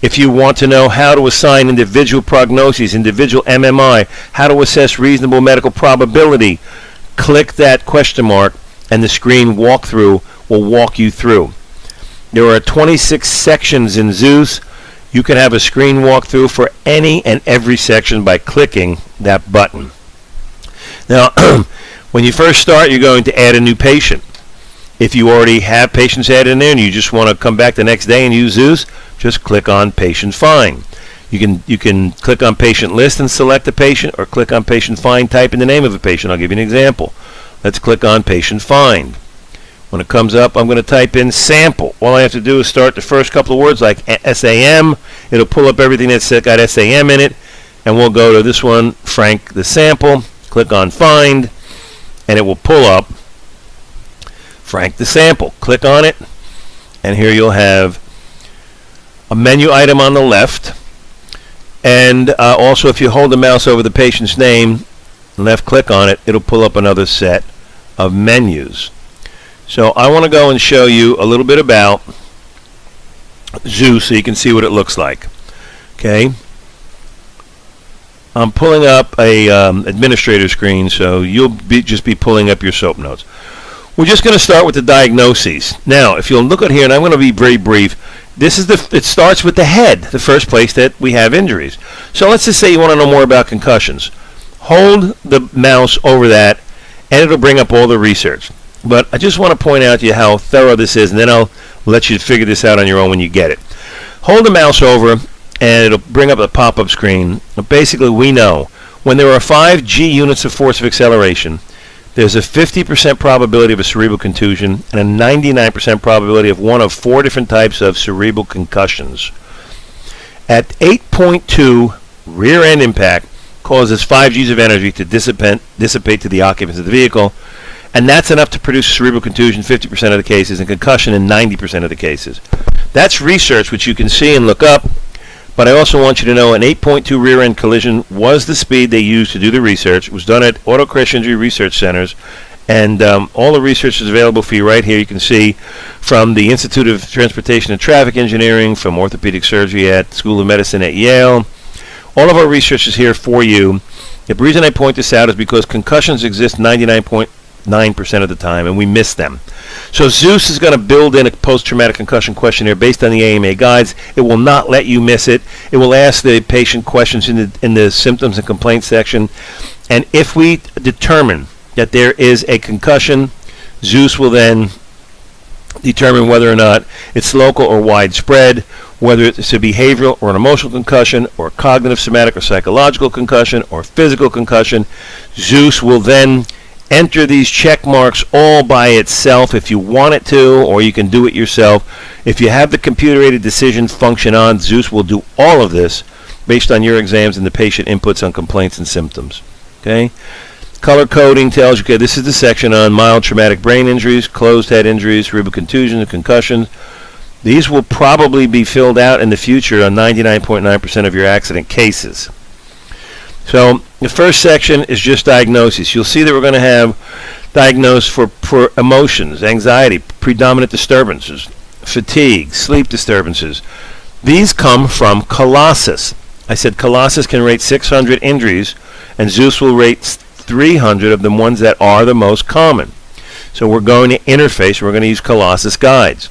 If you want to know how to assign individual prognoses, individual MMI, how to assess reasonable medical probability, click that question mark, and the screen walkthrough will walk you through. There are 26 sections in Zeus. You can have a screen walkthrough for any and every section by clicking that button. Now, when you first start, you're going to add a new patient. If you already have patients added in there and you just want to come back the next day and use Zeus, just click on Patient Find. You can click on Patient List and select a patient, or click on Patient Find, type in the name of a patient. I'll give you an example. Let's click on Patient Find. When it comes up, I'm going to type in sample. All I have to do is start the first couple of words like SAM. It'll pull up everything that's got SAM in it, and we'll go to this one, Frank the sample. Click on Find, and it will pull up Frank the sample. Click on it, and here you'll have a menu item on the left, and also if you hold the mouse over the patient's name, left click on it, it'll pull up another set of menus. So I want to go and show you a little bit about Zeus so you can see what it looks like. Okay. I'm pulling up a administrator screen, so you'll just be pulling up your SOAP notes. We're just going to start with the diagnoses. Now, if you'll look at here, and I'm going to be very brief, it starts with the head, the first place that we have injuries. So let's just say you want to know more about concussions. Hold the mouse over that, and it'll bring up all the research. But I just want to point out to you how thorough this is, and then I'll let you figure this out on your own when you get it. Hold the mouse over, and it'll bring up a pop-up screen. Basically, we know when there are 5 G units of force of acceleration, there's a 50% probability of a cerebral contusion and a 99% probability of one of 4 different types of cerebral concussions. At 8.2, rear end impact causes 5 Gs of energy to dissipate to the occupants of the vehicle, and that's enough to produce cerebral contusion 50% of the cases and concussion in 90% of the cases. That's research which you can see and look up, but I also want you to know an 8.2 rear end collision was the speed they used to do the research. It was done at auto crash injury research centers, and all the research is available for you right here. You can see from the Institute of Transportation and Traffic Engineering, from orthopedic surgery at School of Medicine at Yale. All of our research is here for you. The reason I point this out is because concussions exist 99.9% of the time, and we miss them. So Zeus is going to build in a post-traumatic concussion questionnaire based on the AMA guides. It will not let you miss it. It will ask the patient questions in the symptoms and complaints section, and if we determine that there is a concussion, Zeus will then determine whether or not it's local or widespread, whether it's a behavioral or an emotional concussion, or cognitive, somatic, or psychological concussion, or physical concussion. Zeus will then enter these check marks all by itself if you want it to, or you can do it yourself. If you have the computer-aided decision function on, Zeus will do all of this based on your exams and the patient inputs on complaints and symptoms. Okay? Color coding tells you, okay, this is the section on mild traumatic brain injuries, closed head injuries, cerebral contusions, and concussions. These will probably be filled out in the future on 99.9% of your accident cases. So the first section is just diagnosis. You'll see that we're going to have diagnosed for emotions, anxiety, predominant disturbances, fatigue, sleep disturbances. These come from Colossus. I said Colossus can rate 600 injuries, and Zeus will rate 300 of the ones that are the most common. So we're going to interface. We're going to use Colossus guides.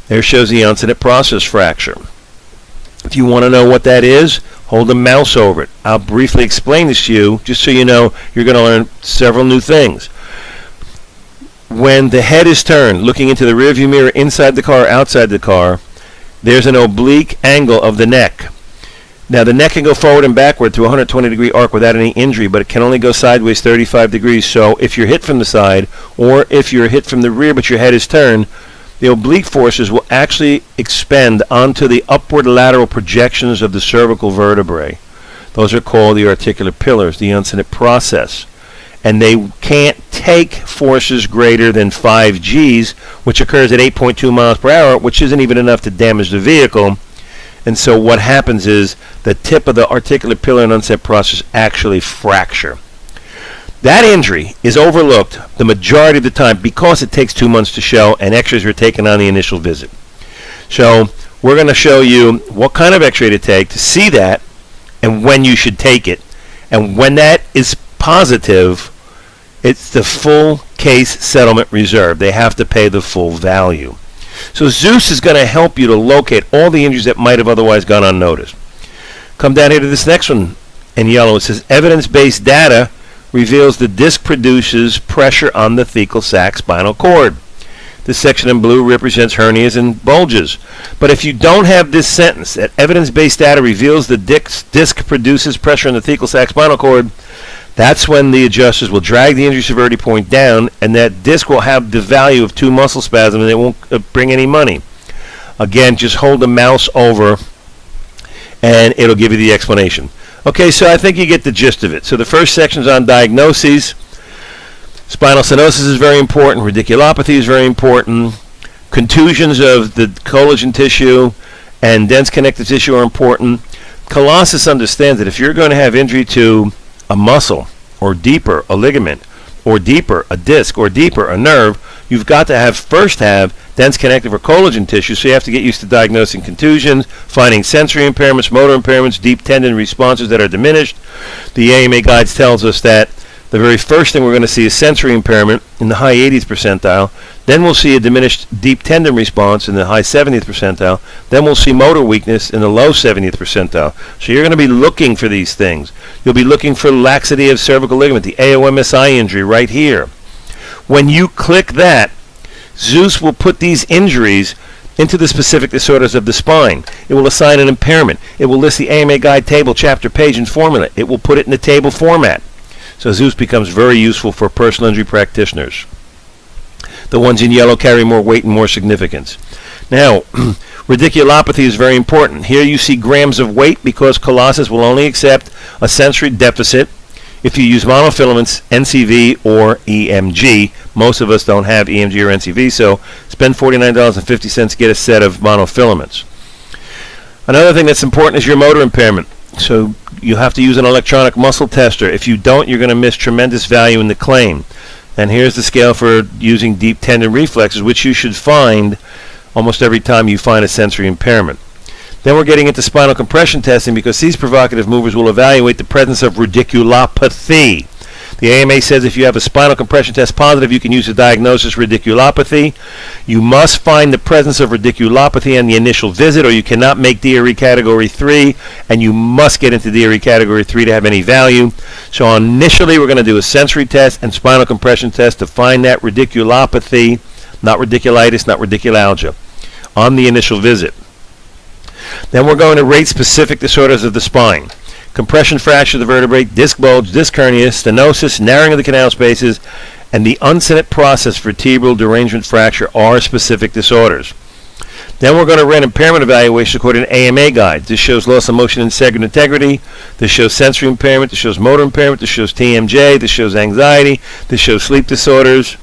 There shows the incident process fracture. If you want to know what that is, hold a mouse over it. I'll briefly explain this to you, just so you know you're going to learn several new things. when the head is turned, looking into the rearview mirror inside the car, outside the car, there's an oblique angle of the neck. Now, the neck can go forward and backward through a 120-degree arc without any injury, but it can only go sideways 35 degrees. So if you're hit from the side, or if you're hit from the rear but your head is turned, the oblique forces will actually expend onto the upward lateral projections of the cervical vertebrae. Those are called the articular pillars, the uncinate process. And they can't take forces greater than 5 Gs, which occurs at 8.2 miles per hour, which isn't even enough to damage the vehicle. And so what happens is the tip of the articular pillar and uncinate process actually fracture. That injury is overlooked the majority of the time because it takes 2 months to show and x-rays are taken on the initial visit. So we're going to show you what kind of x-ray to take to see that and when you should take it. And when that is positive, it's the full case settlement reserve. They have to pay the full value. So Zeus is going to help you to locate all the injuries that might have otherwise gone unnoticed. Come down here to this next one in yellow. It says evidence-based data reveals the disc produces pressure on the thecal sac spinal cord. This section in blue represents hernias and bulges. But if you don't have this sentence, that evidence-based data reveals the disc produces pressure on the thecal sac spinal cord, that's when the adjusters will drag the injury severity point down, and that disc will have the value of 2 muscle spasms, and it won't bring any money. Again, just hold the mouse over, and it'll give you the explanation. Okay, so I think you get the gist of it. So the first section is on diagnoses. Spinal stenosis is very important. Radiculopathy is very important. Contusions of the collagen tissue and dense connective tissue are important. Colossus understands that if you're going to have injury to a muscle, or deeper, a ligament, or deeper, a disc, or deeper, a nerve, you've got to first have dense connective or collagen tissue, so you have to get used to diagnosing contusions, finding sensory impairments, motor impairments, deep tendon responses that are diminished. The AMA guides tells us that the very first thing we're going to see is sensory impairment in the high 80th percentile. Then we'll see a diminished deep tendon response in the high 70th percentile. Then we'll see motor weakness in the low 70th percentile. So you're going to be looking for these things. You'll be looking for laxity of cervical ligament, the AOMSI injury right here. When you click that, Zeus will put these injuries into the specific disorders of the spine. It will assign an impairment. It will list the AMA guide table, chapter, page, and formula. It will put it in the table format. So Zeus becomes very useful for personal injury practitioners. The ones in yellow carry more weight and more significance. Now, radiculopathy is very important. Here you see grams of weight because Colossus will only accept a sensory deficit if you use monofilaments, NCV, or EMG. Most of us don't have EMG or NCV, so spend $49.50 to get a set of monofilaments. Another thing that's important is your motor impairment. So you have to use an electronic muscle tester. If you don't, you're going to miss tremendous value in the claim. And here's the scale for using deep tendon reflexes, which you should find almost every time you find a sensory impairment. Then we're getting into spinal compression testing because these provocative movers will evaluate the presence of radiculopathy. The AMA says if you have a spinal compression test positive, you can use the diagnosis radiculopathy. You must find the presence of radiculopathy on the initial visit, or you cannot make DRE Category 3, and you must get into DRE Category 3 to have any value. So initially, we're going to do a sensory test and spinal compression test to find that radiculopathy, not radiculitis, not radiculalgia, on the initial visit. Then we're going to rate specific disorders of the spine. Compression fracture of the vertebrae, disc bulge, disc hernia, stenosis, narrowing of the canal spaces, and the uncinate process vertebral derangement fracture are specific disorders. Then we're going to run impairment evaluation according to AMA guides. This shows loss of motion and segment integrity. This shows sensory impairment. This shows motor impairment. This shows TMJ. This shows anxiety. This shows sleep disorders.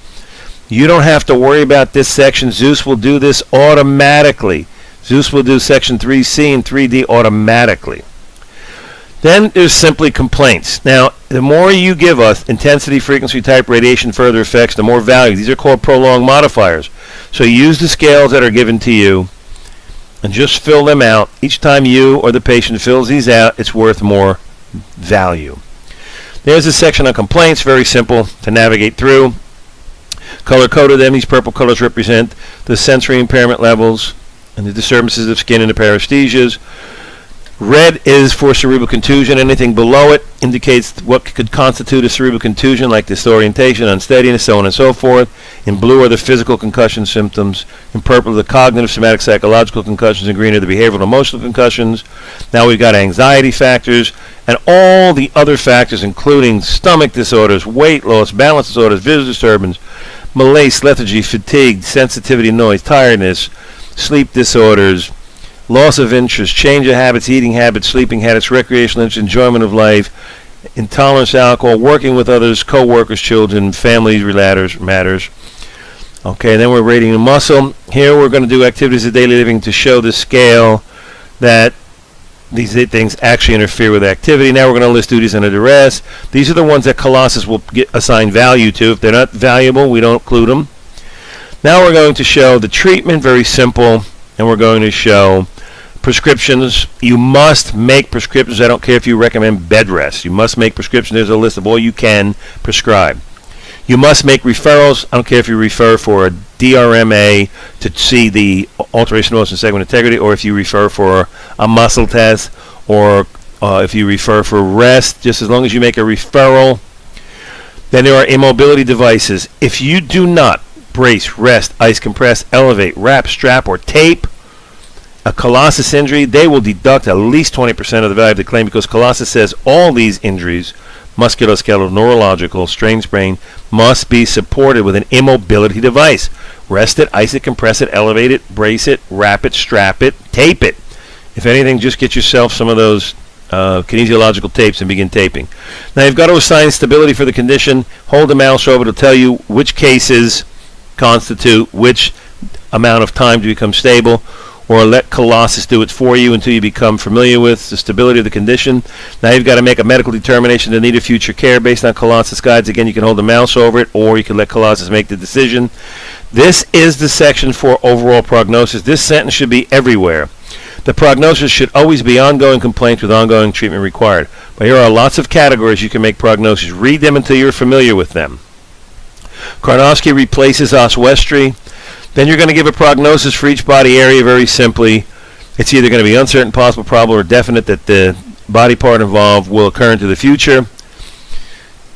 You don't have to worry about this section. Zeus will do this automatically. Zeus will do section 3C and 3D automatically. Then there's simply complaints. Now, the more you give us intensity, frequency, type, radiation, further effects, the more value. These are called prolonged modifiers. So use the scales that are given to you and just fill them out. Each time you or the patient fills these out, it's worth more value. There's a section on complaints, very simple to navigate through. Color-coded them. These purple colors represent the sensory impairment levels and the disturbances of skin and the paresthesias. Red is for cerebral contusion. Anything below it indicates what could constitute a cerebral contusion, like disorientation, unsteadiness, so on and so forth. In blue are the physical concussion symptoms. In purple are the cognitive, somatic, psychological concussions. In green are the behavioral and emotional concussions. Now we've got anxiety factors and all the other factors, including stomach disorders, weight loss, balance disorders, visual disturbance, malaise, lethargy, fatigue, sensitivity, noise, tiredness, sleep disorders, loss of interest, change of habits, eating habits, sleeping habits, recreational interest, enjoyment of life, intolerance to alcohol, working with others, co-workers, children, family matters. Okay, then we're rating the muscle. Here we're going to do activities of daily living to show the scale that these things actually interfere with activity. Now we're going to list duties under duress. These are the ones that Colossus will assign value to. If they're not valuable, we don't include them. Now we're going to show the treatment, very simple, and we're going to show prescriptions. You must make prescriptions. I don't care if you recommend bed rest. You must make prescriptions. There's a list of all you can prescribe. You must make referrals. I don't care if you refer for a DRMA to see the alteration of motion segment integrity, or if you refer for a muscle test, or if you refer for rest, just as long as you make a referral. Then there are immobility devices. If you do not brace, rest, ice compress, elevate, wrap, strap, or tape a Colossus injury, they will deduct at least 20% of the value of the claim, because Colossus says all these injuries, musculoskeletal, neurological, strained sprain, must be supported with an immobility device. Rest it, ice it, compress it, elevate it, brace it, wrap it, strap it, tape it. If anything, just get yourself some of those kinesiological tapes and begin taping. Now you've got to assign stability for the condition. Hold the mouse over to tell you which cases constitute which amount of time to become stable, or let Colossus do it for you until you become familiar with the stability of the condition. Now you've got to make a medical determination to need a future care based on Colossus guides. Again, you can hold the mouse over it, or you can let Colossus make the decision. This is the section for overall prognosis. This sentence should be everywhere. The prognosis should always be ongoing complaints with ongoing treatment required. But here are lots of categories you can make prognosis. Read them until you're familiar with them. Karnofsky replaces oswestry. Then you're going to give a prognosis for each body area very simply. It's either going to be uncertain, possible, probable, or definite that the body part involved will occur into the future.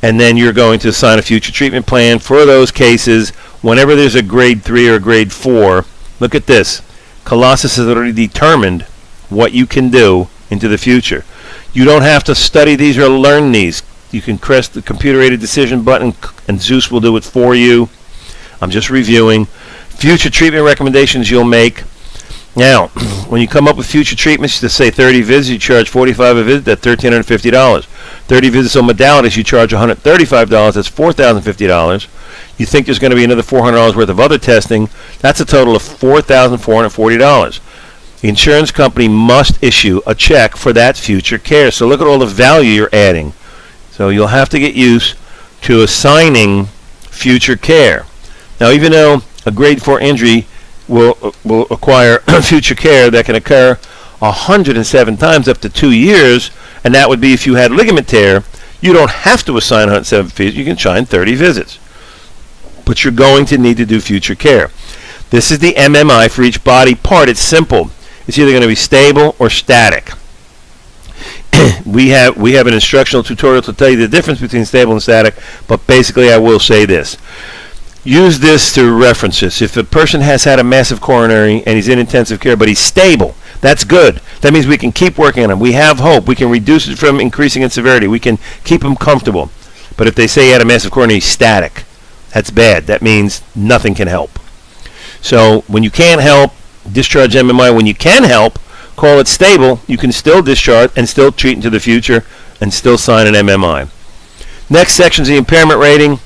And then you're going to assign a future treatment plan for those cases. Whenever there's a grade 3 or grade 4, look at this. Colossus has already determined what you can do into the future. You don't have to study these or learn these. You can press the computer-aided decision button and Zeus will do it for you. I'm just reviewing. Future treatment recommendations you'll make. Now, when you come up with future treatments, to say 30 visits, you charge $45 a visit, that's $1,350. 30 visits on modalities, you charge $135, that's $4,050. You think there's going to be another $400 worth of other testing, that's a total of $4,440. The insurance company must issue a check for that future care. So look at all the value you're adding. So you'll have to get used to assigning future care. Now, even though a grade 4 injury will acquire future care that can occur 107 times up to 2 years, and that would be if you had ligament tear, you don't have to assign 107 visits. You can assign 30 visits. But you're going to need to do future care. This is the MMI for each body part. It's simple. It's either going to be stable or static. We have an instructional tutorial to tell you the difference between stable and static, but basically I will say this. Use this to reference this. If a person has had a massive coronary and he's in intensive care, but he's stable, that's good. That means we can keep working on him. We have hope. We can reduce it from increasing in severity. We can keep him comfortable. But if they say he had a massive coronary, he's static, that's bad. That means nothing can help. So when you can't help, discharge MMI. When you can help, call it stable. You can still discharge and still treat into the future and still sign an MMI. Next section is the impairment rating.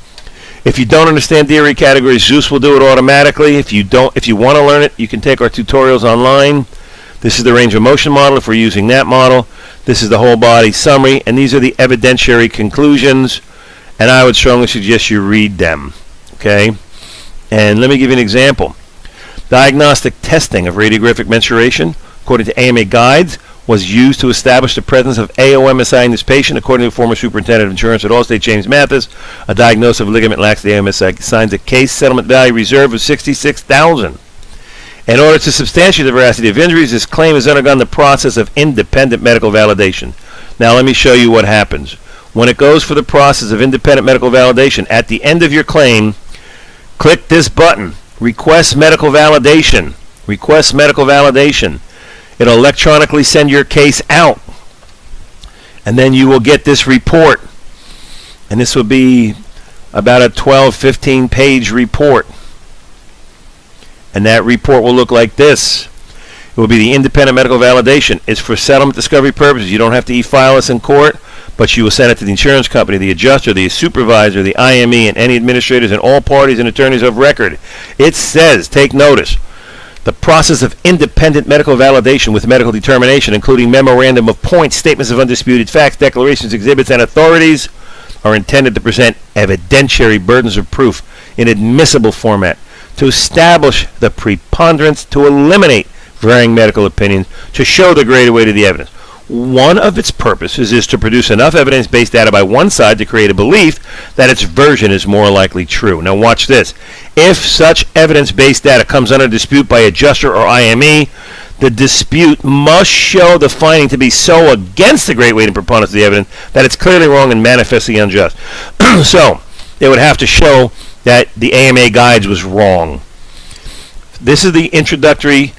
If you don't understand DRE categories, Zeus will do it automatically. If you want to learn it, you can take our tutorials online. This is the range of motion model if we're using that model. This is the whole body summary, and these are the evidentiary conclusions, and I would strongly suggest you read them. Okay? And let me give you an example. Diagnostic testing of radiographic mensuration, according to AMA guides, was used to establish the presence of AOMSI in this patient. According to the former superintendent of insurance at Allstate, James Mathis, a diagnosis of ligament laxity AOMSI signs a case settlement value reserve of $66,000. In order to substantiate the veracity of injuries, this claim has undergone the process of independent medical validation. Now let me show you what happens. When it goes for the process of independent medical validation, at the end of your claim, click this button, Request Medical Validation. Request Medical Validation. It'll electronically send your case out. And then you will get this report. And this will be about a 12, 15 page report. And that report will look like this. It will be the independent medical validation. It's for settlement discovery purposes. You don't have to e-file this in court, but you will send it to the insurance company, the adjuster, the supervisor, the IME, and any administrators and all parties and attorneys of record. It says, take notice, the process of independent medical validation with medical determination, including memorandum of points, statements of undisputed facts, declarations, exhibits, and authorities, are intended to present evidentiary burdens of proof in admissible format to establish the preponderance, to eliminate varying medical opinions, to show the greater weight of the evidence. One of its purposes is to produce enough evidence-based data by one side to create a belief that its version is more likely true. Now watch this. If such evidence-based data comes under dispute by adjuster or IME, the dispute must show the finding to be so against the great weight and preponderance of the evidence that it's clearly wrong and manifestly unjust. So they would have to show that the AMA guides was wrong. This is the introductory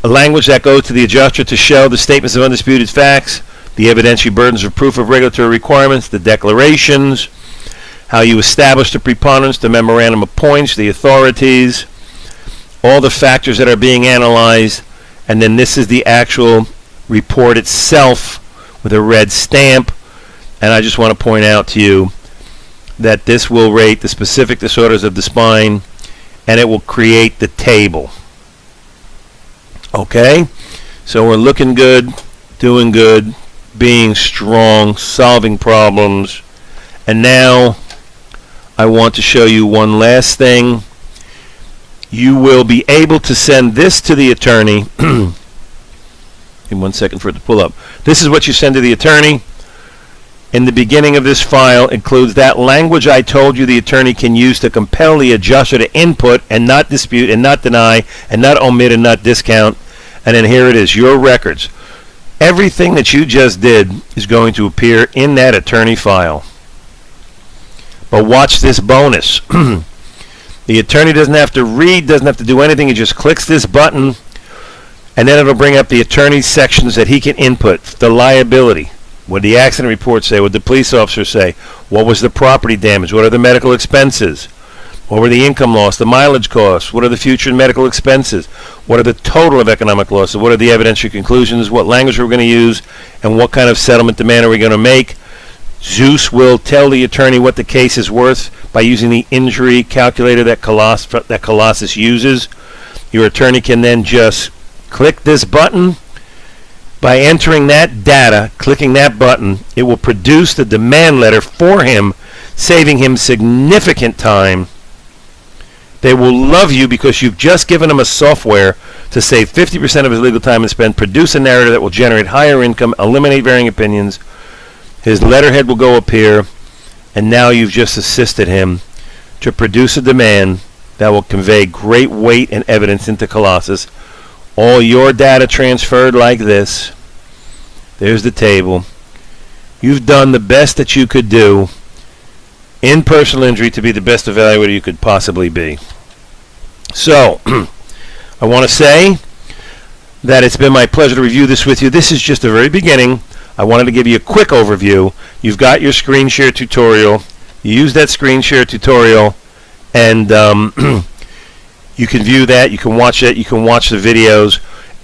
language that goes to the adjuster to show the statements of undisputed facts, the evidentiary burdens of proof of regulatory requirements, the declarations, how you establish the preponderance, the memorandum of points, the authorities, all the factors that are being analyzed, and then this is the actual report itself with a red stamp. And I just want to point out to you that this will rate the specific disorders of the spine, and it will create the table. Okay? So we're looking good, doing good, being strong, solving problems. And now I want to show you one last thing. You will be able to send this to the attorney. Give me 1 second for it to pull up. This is what you send to the attorney. In the beginning of this file includes that language I told you the attorney can use to compel the adjuster to input and not dispute and not deny and not omit and not discount. And then here it is, your records. Everything that you just did is going to appear in that attorney file. But watch this bonus. The attorney doesn't have to read, doesn't have to do anything. He just clicks this button, and then it'll bring up the attorney's sections that he can input. The liability. What did the accident report say? What did the police officer say? What was the property damage? What are the medical expenses? What were the income loss, the mileage costs? What are the future medical expenses? What are the total of economic losses? What are the evidentiary conclusions? What language we're going to use? And what kind of settlement demand are we going to make? Zeus will tell the attorney what the case is worth by using the injury calculator that Colossus uses. Your attorney can then just click this button. By entering that data, clicking that button, it will produce the demand letter for him, saving him significant time. They will love you because you've just given him a software to save 50% of his legal time and spend, produce a narrative that will generate higher income, eliminate varying opinions. His letterhead will go up here, and now you've just assisted him to produce a demand that will convey great weight and evidence into Colossus. All your data transferred like this. There's the table. You've done the best that you could do in personal injury to be the best evaluator you could possibly be. So, I want to say that it's been my pleasure to review this with you. This is just the very beginning. I wanted to give you a quick overview. You've got your screen share tutorial. You use that screen share tutorial, and you can view that. You can watch it. You can watch the videos.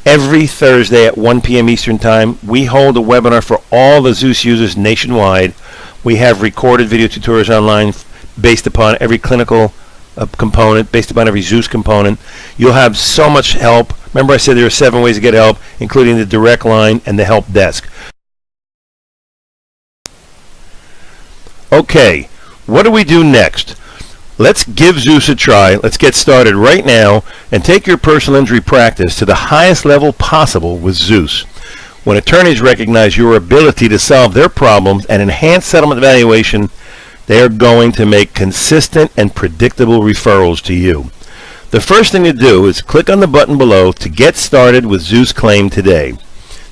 Every Thursday at 1 p.m. Eastern Time, we hold a webinar for all the Zeus users nationwide. We have recorded video tutorials online based upon every clinical component, based upon every Zeus component. You'll have so much help. Remember I said there are 7 ways to get help, including the direct line and the help desk. Okay, what do we do next? Let's give Zeus a try. Let's get started right now and take your personal injury practice to the highest level possible with Zeus. When attorneys recognize your ability to solve their problems and enhance settlement evaluation, they are going to make consistent and predictable referrals to you. The first thing to do is click on the button below to get started with Zeusclaim today.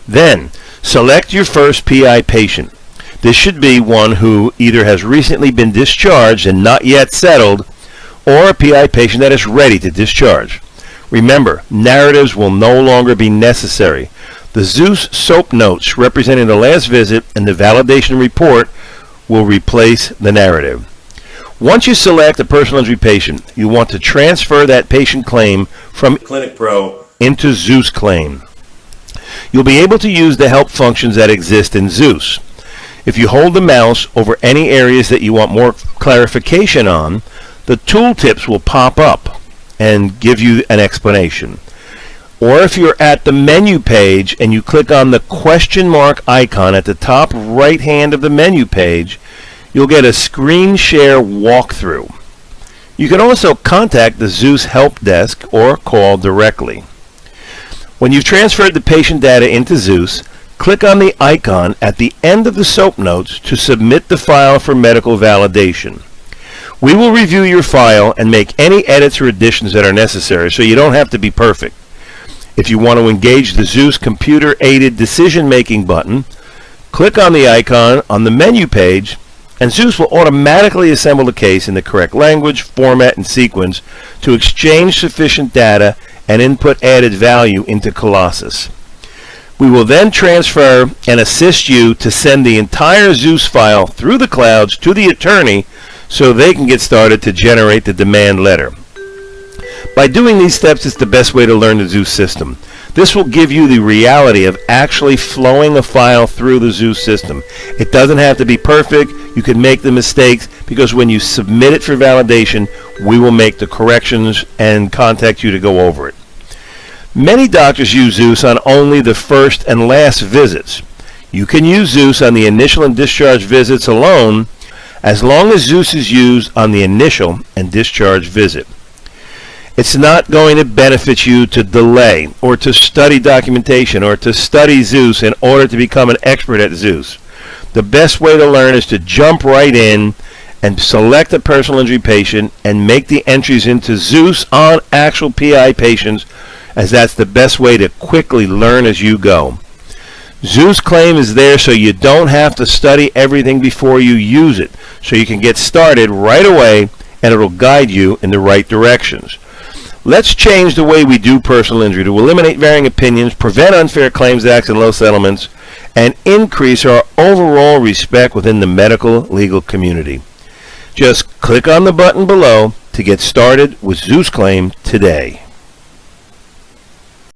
Then, select your first PI patient. This should be one who either has recently been discharged and not yet settled, or a PI patient that is ready to discharge. Remember, narratives will no longer be necessary. The Zeus SOAP notes representing the last visit and the validation report will replace the narrative. Once you select a personal injury patient, you want to transfer that patient claim from ClinicPRO into Zeusclaim. You'll be able to use the help functions that exist in Zeus. If you hold the mouse over any areas that you want more clarification on, the tooltips will pop up and give you an explanation. Or if you're at the menu page and you click on the question mark icon at the top right hand of the menu page, you'll get a screen share walkthrough. You can also contact the Zeus help desk or call directly. When you've transferred the patient data into Zeus, click on the icon at the end of the SOAP notes to submit the file for medical validation. We will review your file and make any edits or additions that are necessary, so you don't have to be perfect. If you want to engage the Zeus computer-aided decision-making button, click on the icon on the menu page, and Zeus will automatically assemble the case in the correct language, format, and sequence to exchange sufficient data and input added value into Colossus. We will then transfer and assist you to send the entire Zeus file through the clouds to the attorney so they can get started to generate the demand letter. By doing these steps, it's the best way to learn the Zeus system. This will give you the reality of actually flowing a file through the Zeus system. It doesn't have to be perfect. You can make the mistakes because when you submit it for validation, we will make the corrections and contact you to go over it. Many doctors use Zeus on only the first and last visits. You can use Zeus on the initial and discharge visits alone, as long as Zeus is used on the initial and discharge visit. It's not going to benefit you to delay or to study documentation or to study Zeus in order to become an expert at Zeus. The best way to learn is to jump right in and select a personal injury patient and make the entries into Zeus on actual PI patients, as that's the best way to quickly learn as you go. Zeusclaim is there so you don't have to study everything before you use it, so you can get started right away and it'll guide you in the right directions. Let's change the way we do personal injury to eliminate varying opinions, prevent unfair claims acts and low settlements, and increase our overall respect within the medical legal community. Just click on the button below to get started with Zeusclaim today.